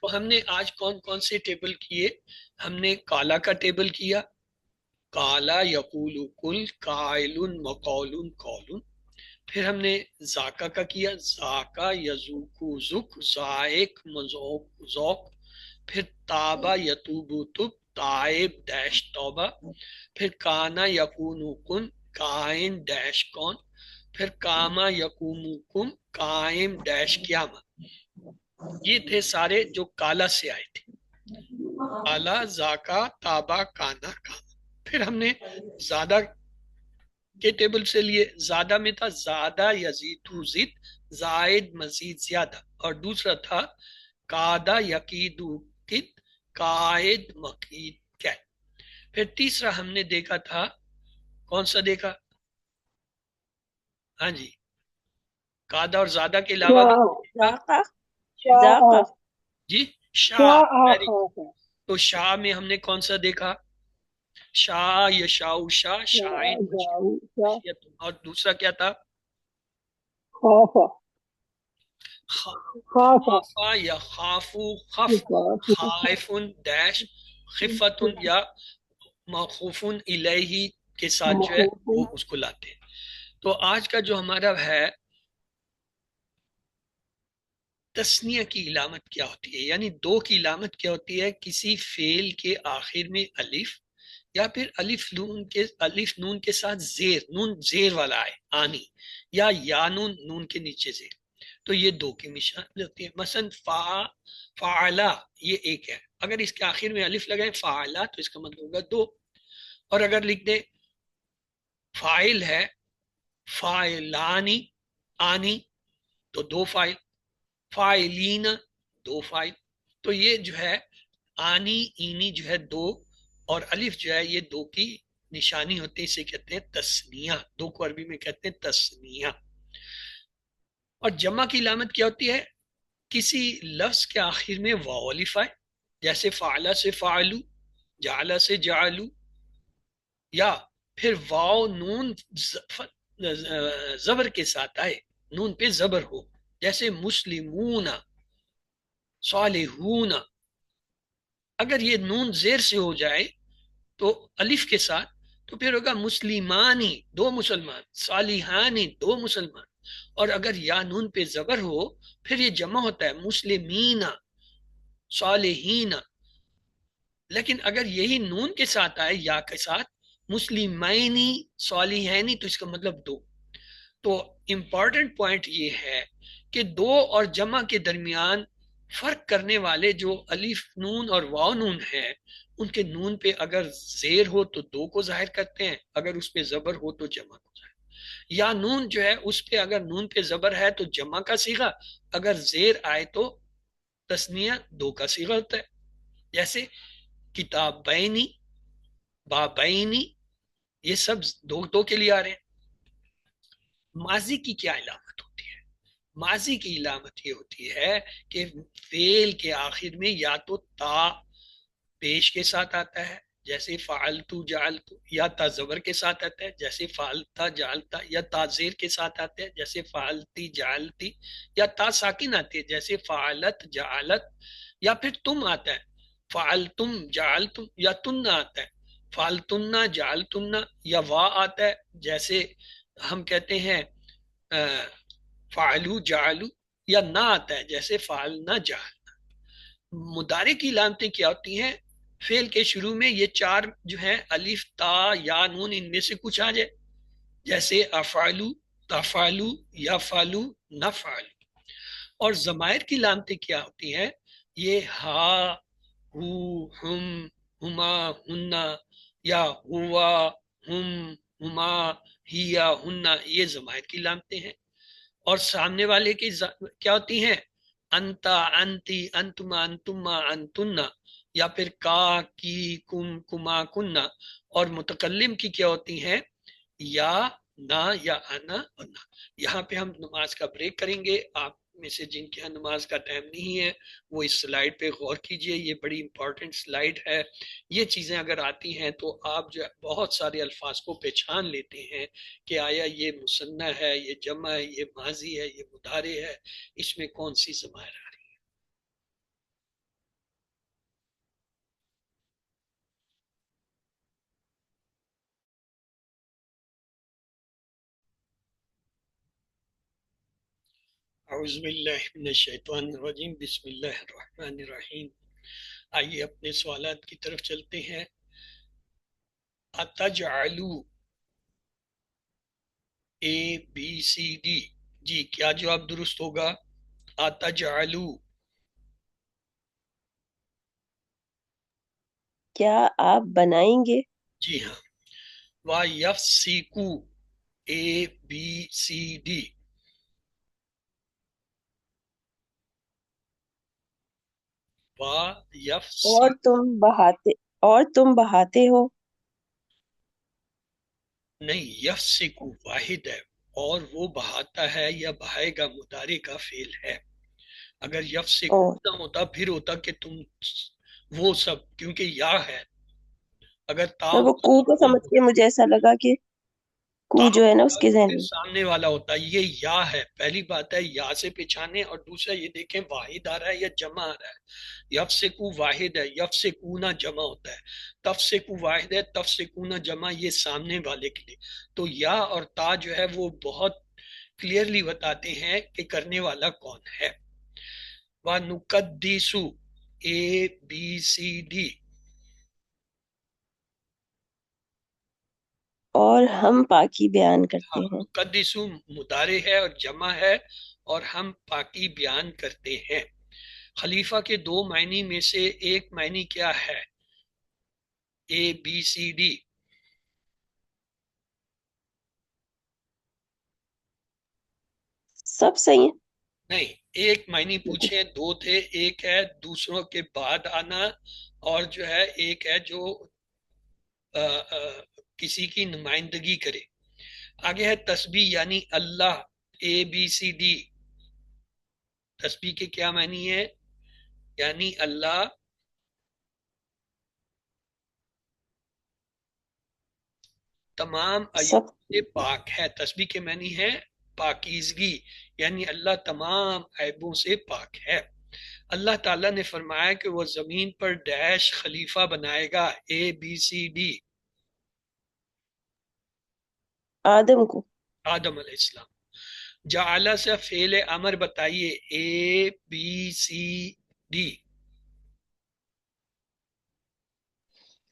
تو ہم نے آج کون کون سے ٹیبل کیے؟ ہم نے کالا کا ٹیبل کیا، کالا یقول کل، قائل مقول قول، پھر ہم نے ذاکا کا کیا، ذاکا یذوق ذک، ذائق مذوق ذوق، پھر تابا یتوب تب، تائب ڈیش توبہ، پھر کانا یکون کن، کائن ڈیش کون، پھر کاما یقوم کم، قائم ڈیش قیامہ۔ یہ تھے سارے جو کالا سے آئے تھے، کالا ذاکا تابا کانا کاما۔ پھر ہم نے زادہ کے ٹیبل سے لیے، زادہ میں تھا زادہ یزیدو زد، زائد مزید زیادہ، اور دوسرا تھا کادا یقیدو کد، قائد مقید قید۔ پھر تیسرا ہم نے دیکھا تھا، کون سا دیکھا؟ ہاں جی، قادہ اور زادہ کے علاوہ بھی دیکھا۔ ذاقہ شاہ ذاقہ جی شاہ، شاہ ویری گڈ۔ تو شاہ میں ہم نے کون سا دیکھا؟ شاہ یا شاہ، شاہ شائن مشیت، اور دوسرا کیا تھا؟ خوفا خوفا خافا یا خافو، خف، خائفن ڈیش، خفتن یا مخوفن الیہ کے ساتھ جو ہے وہ اس کو لاتے ہیں۔ تو آج کا جو ہمارا ہے تسنیہ کی علامت کیا ہوتی ہے، یعنی دو کی علامت کیا ہوتی ہے؟ کسی فعل کے آخر میں الف، یا پھر الف نون کے ساتھ زیر، نون زیر والا آئے آنی، یا نون، نون کے نیچے زیر، تو یہ دو کی نشان ہوتی ہے۔ مثلا فعلا یہ ایک ہے، اگر اس کے آخر میں الف لگائیں فعلا تو اس کا مطلب ہوگا دو، اور اگر لکھ دیں فاعل ہے فاعلانی آنی تو دو فاعل، فاعلین دو فاعل، تو یہ جو ہے آنی اینی جو ہے دو، اور الف جو ہے یہ دو کی نشانی ہوتی ہے، اسے کہتے ہیں تسنیہ، دو کو عربی میں کہتے ہیں تسنیہ۔ اور جمع کی علامت کیا ہوتی ہے؟ کسی لفظ کے آخر میں واو الف آئے، جیسے فعلا سے فعلو، جعلا سے جعلو، یا پھر واو نون زبر کے ساتھ آئے، نون پہ زبر ہو، جیسے مسلمون، صالحون۔ اگر یہ نون زیر سے ہو جائے تو الف کے ساتھ تو پھر ہوگا مسلمانی دو مسلمان، صالحانی دو مسلمان، اور اگر یا نون پہ زبر ہو پھر یہ جمع ہوتا ہے مسلمین صالحین، لیکن اگر یہی نون کے ساتھ آئے یا کے ساتھ مسلمینی صالحینی تو اس کا مطلب دو۔ تو امپورٹنٹ پوائنٹ یہ ہے کہ دو اور جمع کے درمیان فرق کرنے والے جو الف نون اور واو نون ہے، ان کے نون پہ اگر زیر ہو تو دو کو ظاہر کرتے ہیں، اگر اس پہ زبر ہو تو جمع کو ظاہر، یا نون جو ہے اس پہ اگر نون پہ زبر ہے تو جمع کا صیغہ، اگر زیر آئے تو تسنیہ دو کا صیغہ ہوتا ہے، جیسے کتابینی، بابینی، یہ سب دو دو کے لیے آ رہے ہیں۔ ماضی کی کیا علامت ہوتی ہے؟ ماضی کی علامت یہ ہوتی ہے کہ فعل کے آخر میں یا تو تا پیش کے ساتھ آتا ہے جیسے فعلتو جعلتو، یا تا زبر کے ساتھ آتا ہے جیسے فعلتا جعلتا، یا تا زیر کے ساتھ آتا ہے جیسے فعلتی جعلتی، یا تا ساکن آتی ہے جیسے فعلت جعلت، یا پھر تم آتا ہے فعلتم جعلتم، یا تن آتا ہے فعلتن جعلتن، یا وا آتا ہے جیسے ہم کہتے ہیں فعلو جعلو، یا نہ آتا ہے جیسے فعلنا جعلنا۔ مضارع کی علامتیں کیا ہوتی ہیں؟ فعل کے شروع میں یہ چار جو ہیں الف تا یا نون، ان میں سے کچھ آ جائے، جیسے افعلو تفعلو یفعلو نفعلو۔ اور ضمائر کی علامتیں کیا ہوتی ہیں؟ یہ ہا، ہو، ہم، ہما، ہننا، یا ہوا، ہم، ہما، ہیا، ہننا، یہ ضمائر کی علامتیں ہیں۔ اور سامنے والے کی کیا ہوتی ہیں؟ انتا، انتی، انتما، انتما، انتنا، یا پھر کا، کی، کم، کما، کننا۔ اور متکلم کی کیا ہوتی ہیں؟ یا، نا، یا انا اور نا۔ یہاں پہ ہم نماز کا بریک کریں گے، آپ میں سے جن کے یہاں نماز کا ٹائم نہیں ہے وہ اس سلائیڈ پہ غور کیجئے، یہ بڑی امپورٹنٹ سلائیڈ ہے۔ یہ چیزیں اگر آتی ہیں تو آپ جو بہت سارے الفاظ کو پہچان لیتے ہیں کہ آیا یہ مثنیٰ ہے، یہ جمع ہے، یہ ماضی ہے، یہ مضارع ہے، اس میں کون سی ضمائر آ رہی ہے۔ اعوذ باللہ من الشیطان الرجیم، بسم اللہ الرحمن الرحیم۔ آئیے اپنے سوالات کی طرف چلتے ہیں۔ اتجعلو، اے بی سی ڈی، جی کیا جواب درست ہوگا؟ اتجعلو، کیا آپ بنائیں گے؟ جی ہاں۔ وَيَفْسِقُ، اے بی سی ڈی، اور وَيَفْسِقُ، تم بہاتے ہو؟ نہیں، یفسق واحد ہے، اور وہ بہاتا ہے یا بہائے گا مضارع کا فعل ہے. اگر یفسک اور نہ ہوتا پھر ہوتا کہ تم وہ سب، کیونکہ یا ہے. اگر تا تو وہ کو سمجھ کے مجھے ایسا لگا کہ کو جو ہے نا اس کے ذہن میں. سامنے والا ہوتا ہے. یہ یا ہے. پہلی بات ہے یا سے پہچانے، اور دوسرا یہ دیکھیں واحد آ رہا ہے یا جمع آ رہا ہے. یفسکو واحد ہے، یفسکونا جمع ہوتا ہے. تفسکو واحد ہے، تفسکونا جمع، یہ سامنے والے کے لیے. تو یا اور تا جو ہے وہ بہت کلیئرلی بتاتے ہیں کہ کرنے والا کون ہے. وَنُقَدِّسُ ABCD. اور ہم پاکی بیان کرتے ہاں، ہیں. مقدسو مضارع ہے اور جمع ہے، اور ہم پاکی بیان کرتے ہیں. خلیفہ کے دو معنی میں سے ایک معنی کیا ہے؟ ABCD. سب صحیح ہے. نہیں، ایک معنی پوچھیں، دو تھے. ایک ہے دوسروں کے بعد آنا، اور جو ہے ایک ہے جو کسی کی نمائندگی کرے. آگے ہے تسبیح یعنی اللہ. ABCD. تسبیح کے کیا معنی ہے؟ یعنی اللہ. تمام سب عیوب سے پاک ہے. تسبیح کے معنی ہے پاکیزگی، یعنی اللہ تمام عیبوں سے پاک ہے. اللہ تعالیٰ نے فرمایا کہ وہ زمین پر ڈیش خلیفہ بنائے گا. ABCD. آدم کو. آدم علیہ السلام. جعلہ سے فعل امر بتائیے. ABCD.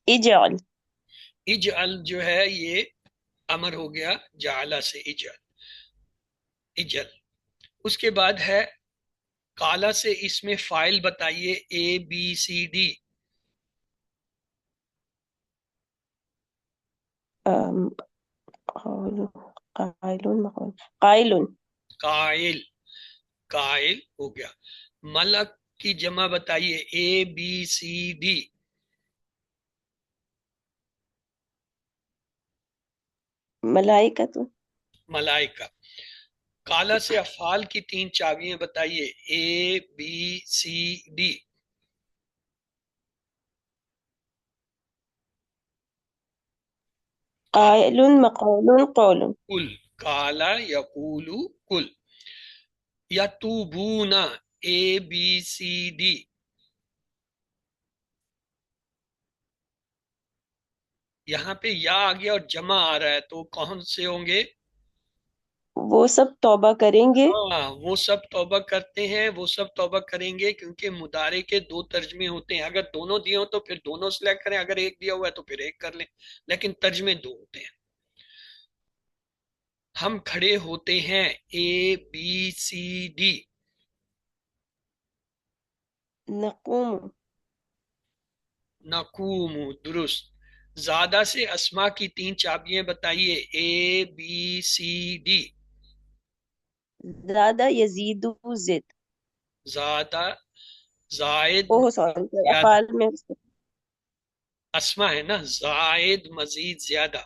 اجعل. اجعل جو ہے یہ امر ہو گیا جعلہ سے. اجل. اس کے بعد ہے کالا سے اس میں فائل بتائیے. ABCD. قائل. قائل. قائل ہو گیا. ملک کی جمع بتائیے. ABCD. ملائکہ. ملائکہ. کالا سے افعال کی 3 چابیاں بتائیے. ABCD. قائل، مقول، قول. کل. کالا یقول کل. یتوبون. ABCD. یہاں پہ یا آ گیا اور جمع آ رہا ہے، تو کون سے ہوں گے؟ وہ سب توبہ کریں گے. ہاں، وہ سب توبہ کرتے ہیں، وہ سب توبہ کریں گے، کیونکہ مضارع کے 2 ترجمے ہوتے ہیں. اگر دونوں دیے ہوں تو پھر دونوں سلیکٹ کریں، اگر ایک دیا ہوا ہے تو پھر ایک کر لیں، لیکن ترجمے 2 ہوتے ہیں. ہم کھڑے ہوتے ہیں. ABCD. نقوم. نقوم. درست. زیادہ سے اسما کی 3 چابیاں بتائیے. ABCD. زیادہ، یزید، زد. زیادہ، زائد، سوری، زیادہ. افعال میں. اسما ہے نا، زائد، مزید، زیادہ.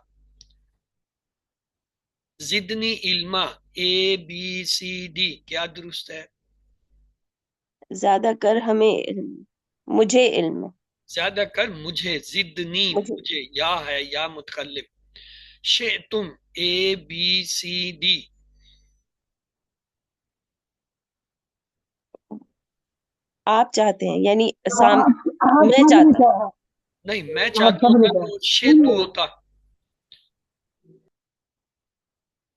زدنی علما. ABCD. کیا درست ہے؟ زیادہ کر ہمیں علم، مجھے علم. زیادہ کر مجھے. زدنی مجھے. مجھے. یا ہے یا متکلم. شئتم. ABCD. آپ چاہتے ہیں، یعنی آپ میں سب نے چاہتا. کہا. نہیں، میں آپ چاہتا سب نے ہوتا کہا. تو شیتو ہوتا.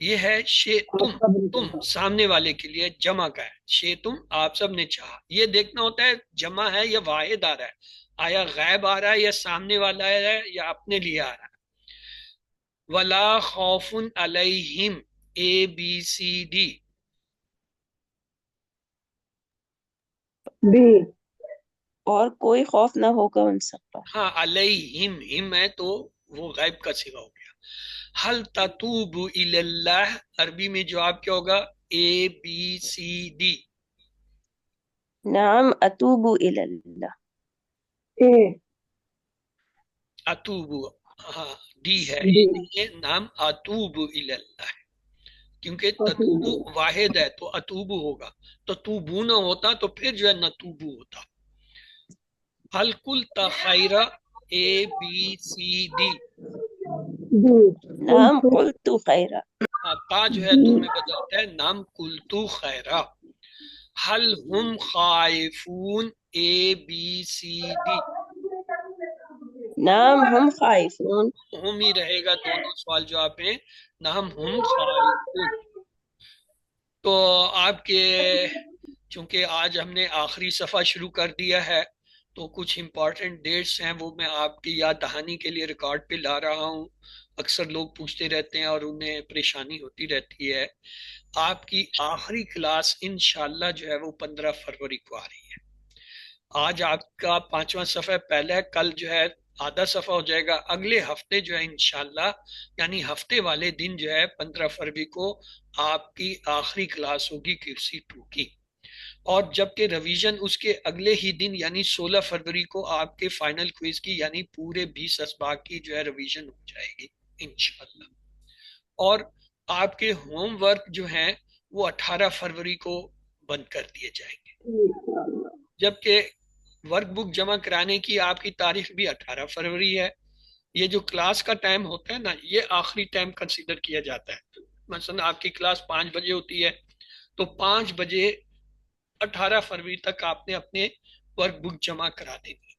یہ ہے آپ شیتم. سب نے تم کہا. سامنے والے کے لیے جمع کا ہے. شیتم آپ سب نے چاہا. یہ دیکھنا ہوتا ہے جمع ہے یا واحد آ رہا ہے، آیا غائب آ رہا ہے یا سامنے والا ہے یا اپنے لیے آ رہا ہے. ولا خوف علیہم. ABCD. بھی. اور کوئی خوف نہ ہوگا ان سب پر. ہاں، علیہم. ہم ہے تو وہ غائب کا صیغہ ہو گیا. حل تتوب الی اللہ. عربی میں جواب کیا ہوگا؟ ABCD. نعم اتوب الی اللہ. اے. اتوب. ہاں، ڈی ہے، بھی. یہ نام اتوب الی اللہ. کیونکہ تتوبو واحد ہے تو اتوبو ہوگا، تو توبو نہ ہوتا تو پھر جو ہے نتوبو ہوتا. حل قلت خیرہ اے بی سی ڈی، جی نعم قلت خیرا. تا جو ہے تو میں بدلتا ہے نام قلتو خیرہ. حل ہم خائفون اے بی سی ڈی، نعم ہم خائفون. ہم ہی رہے گا دونوں سوال جواب میں، نام ہم خائفون. تو آپ کے چونکہ آج ہم نے آخری صفحہ شروع کر دیا ہے تو کچھ امپورٹنٹ ڈیٹس ہیں وہ میں آپ کی یاد دہانی کے لیے ریکارڈ پہ لا رہا ہوں. اکثر لوگ پوچھتے رہتے ہیں اور انہیں پریشانی ہوتی رہتی ہے. آپ کی آخری کلاس انشاءاللہ جو ہے وہ 15 فروری کو آ رہی ہے. آج آپ کا 5واں صفحہ پہلا ہے، کل جو ہے آدھا صفحہ ہو جائے گا. اگلے ہفتے جو ہے انشاءاللہ یعنی ہفتے والے دن جو ہے 15 فروری کو آپ کی آخری کلاس ہوگی QC2 کی. اور جبکہ ریویژن اس کے اگلے ہی دن یعنی 16 فروری کو آپ کے فائنل کوئز کی یعنی پورے 20 اسباق کی جو ہے ریویژن ہو جائے گی انشاءاللہ. اور آپ کے ہوم ورک جو ہیں وہ 18 فروری کو بند کر دیے جائیں گے، جبکہ ورک بک جمع کرانے کی آپ کی تاریخ بھی 18 فروری ہے. یہ جو کلاس کا ٹائم ہوتا ہے نا یہ آخری ٹائم کنسیڈر کیا جاتا ہے. مثلا آپ کی کلاس 5 بجے ہوتی ہے تو 5 بجے 18 فروری تک آپ نے اپنے ورک بک جمع کرا دینی.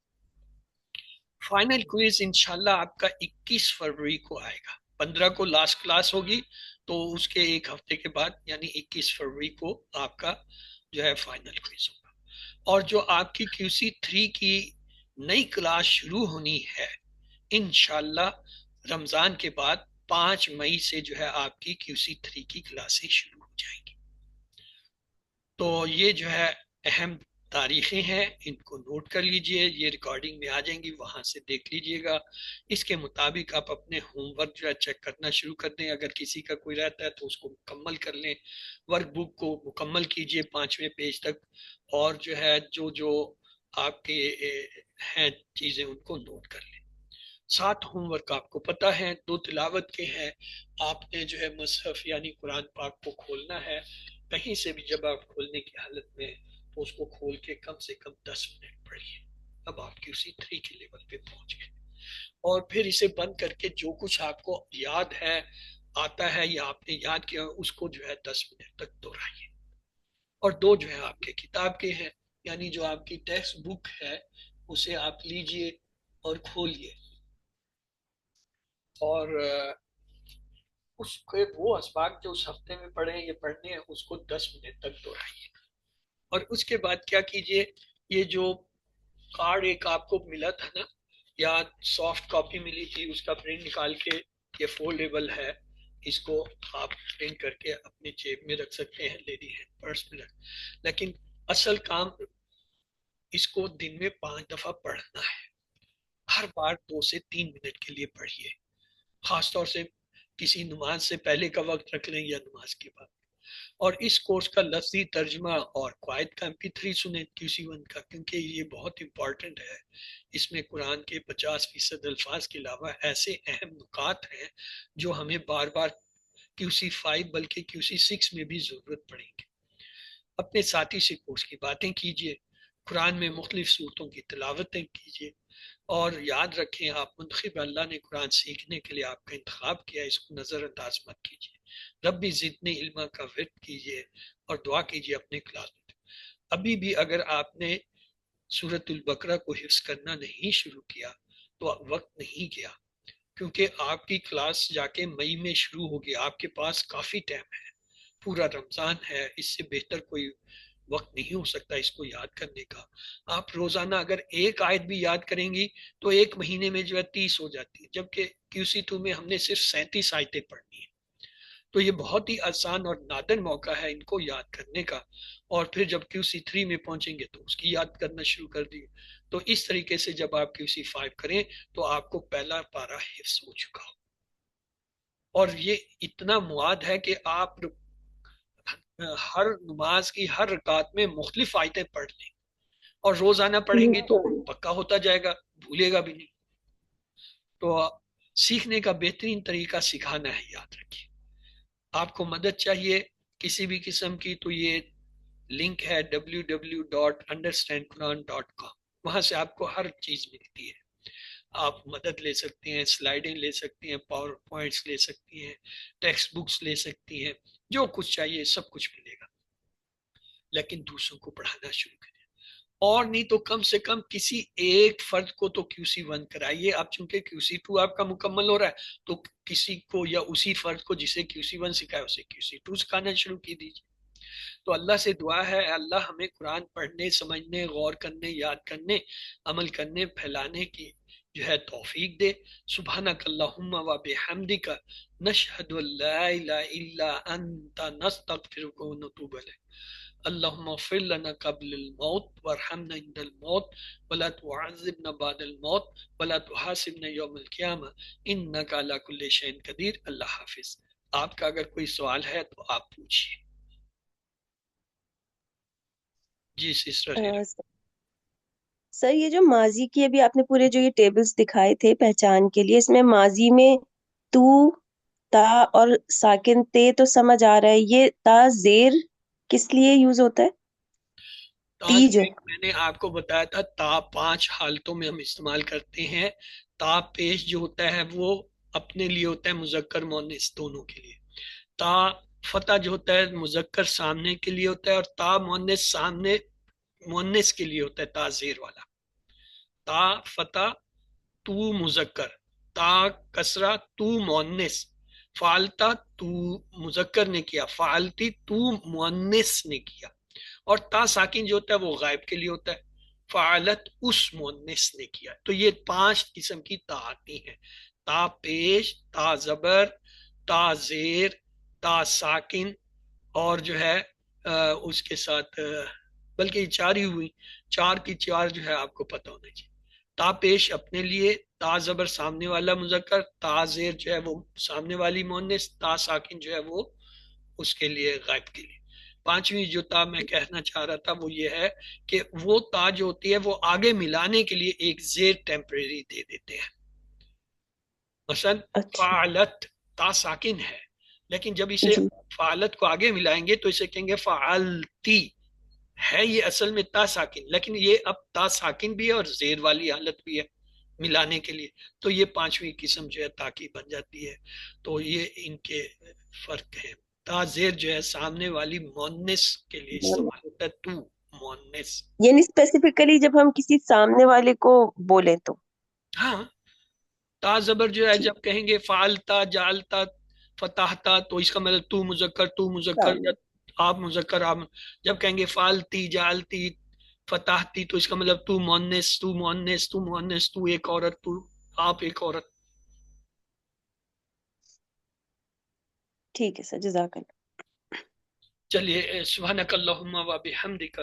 فائنل کوئز انشاءاللہ آپ کا 21 فروری کو آئے گا. 15 کو لاسٹ کلاس ہوگی تو اس کے ایک ہفتے کے بعد یعنی 21 فروری کو آپ کا جو ہے فائنل کوئز ہوگا. اور جو آپ کی QC3 کی نئی کلاس شروع ہونی ہے انشاءاللہ رمضان کے بعد 5 مئی سے جو ہے آپ کی QC3 کی کلاسیں شروع ہو جائیں گی. تو یہ جو ہے اہم تاریخیں ہیں، ان کو نوٹ کر لیجئے، یہ ریکارڈنگ میں آ جائیں گی، وہاں سے دیکھ لیجئے گا. اس کے مطابق آپ اپنے ہوم ورک جو ہے چیک کرنا شروع کر دیں. اگر کسی کا کوئی رہتا ہے تو اس کو مکمل کر لیں. ورک بک کو مکمل کیجئے 5ویں پیج تک، اور جو ہے جو آپ کے ہیں چیزیں ان کو نوٹ کر لیں. 7 ہوم ورک آپ کو پتہ ہے، 2 تلاوت کے ہیں. آپ نے جو ہے مصحف یعنی قرآن پاک کو کھولنا ہے. کہیں سے بھی جب آپ کھولنے کی حالت میں تو اس کو کھول کے کم سے کم 10 منٹ پڑھیے. اب آپ QC3 کے لیول پہ پہنچ گئے. اور پھر اسے بند کر کے جو کچھ آپ کو یاد ہے آتا ہے یا آپ نے یاد کیا اس کو جو ہے 10 منٹ تک دہرائیے. اور 2 جو ہے آپ کے کتاب کے ہیں، یعنی جو آپ کی ٹیکسٹ بک ہے اسے آپ لیجئے اور کھولیے اور اس کے وہ اسباق جو اس ہفتے میں پڑھیں یہ پڑھنے ہیں اس کو 10 منٹ تک دہرائیے. اور اس کے بعد کیا کیجئے، یہ جو کارڈ ایک آپ کو ملا تھا نا یا سافٹ کاپی ملی تھی اس کا پرنٹ نکال کے یہ فولڈیبل ہے، اس کو آپ پرنٹ کر کے اپنے جیب میں رکھ سکتے ہیں، لیڈی ہینڈ پرس میں رکھ. لیکن اصل کام اس کو دن میں 5 دفعہ پڑھنا ہے. ہر بار 2 سے 3 منٹ کے لیے پڑھیے. خاص طور سے کسی نماز سے پہلے کا وقت رکھ لیں یا نماز کے بعد. اور اس کورس کا لفظی ترجمہ اور قواعد کا MP3 سنیں QC1 کا، کیونکہ یہ بہت امپورٹنٹ ہے. اس میں قرآن کے 50% الفاظ کے علاوہ ایسے اہم نکات ہیں جو ہمیں بار بار QC5 بلکہ QC6 میں بھی ضرورت پڑیں گے. اپنے ساتھی سے کورس کی باتیں کیجیے، قرآن میں مختلف صورتوں کی تلاوتیں کیجیے. اور یاد رکھیں آپ منتخب اللہ نے قرآن سیکھنے کے لیے آپ کا انتخاب کیا، اس کو نظر انداز مت کیجیے. ربی زدنی علما کا ورد کیجیے اور دعا کیجیے اپنے کلاس میں. ابھی بھی اگر آپ نے سورۃ البقرہ کو حفظ کرنا نہیں شروع کیا تو وقت نہیں گیا، کیونکہ آپ کی کلاس جا کے مئی میں شروع ہوگی. آپ کے پاس کافی ٹائم ہے، پورا رمضان ہے، اس سے بہتر کوئی وقت نہیں ہو سکتا اس کو یاد کرنے کا. آپ روزانہ اگر ایک آیت بھی یاد کریں گی تو ایک مہینے میں جو ہے 30 ہو جاتی ہے، جبکہ QC2 میں ہم نے صرف 37 آیتیں پڑھنی ہیں. تو یہ بہت ہی آسان اور نادر موقع ہے ان کو یاد کرنے کا. اور پھر جب QC3 میں پہنچیں گے تو اس کی یاد کرنا شروع کر دیے. تو اس طریقے سے جب آپ QC5 کریں تو آپ کو پہلا پارہ حفظ ہو چکا ہو. اور یہ اتنا مواد ہے کہ آپ ہر نماز کی ہر رکعت میں مختلف آیتیں پڑھ لیں اور روزانہ پڑھیں گے تو پکا ہوتا جائے گا، بھولے گا بھی نہیں. تو سیکھنے کا بہترین طریقہ سکھانا ہے، یاد رکھیے. آپ کو مدد چاہیے کسی بھی قسم کی تو یہ لنک ہے www.understandquran.com، وہاں سے آپ کو ہر چیز ملتی ہے. آپ مدد لے سکتے ہیں، سلائڈیں لے سکتی ہیں، پاور پوائنٹس لے سکتی ہیں، ٹیکسٹ بکس لے سکتی ہیں، جو کچھ چاہیے سب کچھ ملے گا. لیکن دوسروں کو پڑھانا شروع کریں، اور نہیں تو کم سے کم کسی ایک فرد کو تو QC1 کرائیے. اب چونکہ QC2 آپ کا مکمل ہو رہا ہے تو کسی کو یا اسی فرد کو جسے QC1 سکھائے اسے QC2 سکھانا شروع کی دیجیے. تو اللہ سے دعا ہے اللہ ہمیں قرآن پڑھنے، سمجھنے، غور کرنے، یاد کرنے، عمل کرنے، پھیلانے کی جو ہے توفیق دے. سبحانک اللہم و بحمدک نشہد ان لا الہ الا انت نستغفرک و نتوب الیک. اللہم اغفر لنا قبل الموت وارحمنا عند الموت ولا تعذبنا بعد الموت ولا تحاسبنا یوم القیامہ انک علی کل شیء قدیر. اللہ حافظ. آپ کا اگر کوئی سوال ہے تو آپ پوچھیے. جی سسٹر. سر یہ جو ماضی کی ابھی آپ نے پورے جو یہ ٹیبلز دکھائے تھے پہچان کے لیے، اس میں ماضی میں تو، تا اور ساکن تے تو سمجھ آ رہا ہے، یہ تا زیر کس لیے یوز ہوتا ہے؟ تی جو میں نے آپ کو بتایا تھا تا 5 حالتوں میں ہم استعمال کرتے ہیں. تا پیش جو ہوتا ہے وہ اپنے لیے ہوتا ہے مذکر مؤنث دونوں کے لیے. تا فتح جو ہوتا ہے مذکر سامنے کے لیے ہوتا ہے، اور تا مؤنث سامنے مؤنث کے لیے ہوتا ہے تا زیر والا. تا فتح تو مذکر، تا کسرہ تو مؤنث، فعلتا تو مذکر نے کیا، فعلتی تو مؤنث نے کیا. اور تا ساکن جو ہوتا ہے وہ غائب کے لیے ہوتا ہے، فعلت اس مؤنث نے کیا. تو یہ 5 قسم کی تا آتی ہیں: تا پیش، تا زبر، تا زیر، تا ساکن، اور جو ہے اس کے ساتھ بلکہ یہ 4 ہی ہوئی، 4 کی 4 جو ہے آپ کو پتہ ہونا چاہیے. تا پیش اپنے لیے، تا زبر سامنے والا مذکر، تا زیر جو ہے وہ سامنے والی مؤنث، تا ساکن جو ہے وہ اس کے لیے غائب کے لیے. 5ویں جو تا میں کہنا چاہ رہا تھا وہ یہ ہے کہ وہ تا جو ہوتی ہے وہ آگے ملانے کے لیے ایک زیر ٹیمپریری دے دیتے ہیں. مثلا فعلت تا ساکن ہے، لیکن جب اسے فعلت کو آگے ملائیں گے تو اسے کہیں گے فعلتی. ہے یہ اصل میں تا ساکن، لیکن یہ اب تا ساکن بھی ہے اور زیر والی حالت بھی ہے ملانے کے لیے. تو یہ 5ویں قسم جو ہے تا کی بن جاتی ہے. تو یہ ان کے فرق ہے. تا زیر جو ہے سامنے والی مؤنث کے لیے استعمال ہوتا ہے، تو مؤنث. یعنی اسپیسیفکلی جب ہم کسی سامنے والے کو بولیں تو ہاں. تا زبر جو ہے جب کہیں گے فعلتا، جعلتا، فتحتا تو اس کا مطلب تو مذکر، تو مذکر، آپ مذکر، آپ. جب کہیں گے فعلتی، جعلتی، فتحتی تو اس کا مطلب تو مؤنث، تو مؤنث، تو مؤنث، تو ایک عورت، تو آپ ایک عورت. ٹھیک ہے سر، جزاک اللہ. چلیے سبحانک اللہم و بحمدک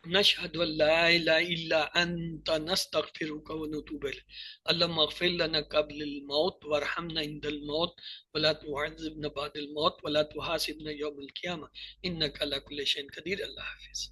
نشہد ان لا الہ الا انت نستغفرک و نتوب الیک. اللہم اغفر لنا قبل الموت وارحمنا عند الموت ولا تعذبنا بعد الموت ولا تحاسبنا یوم القیامہ انک علی کل شیء قدیر. اللہ حافظ.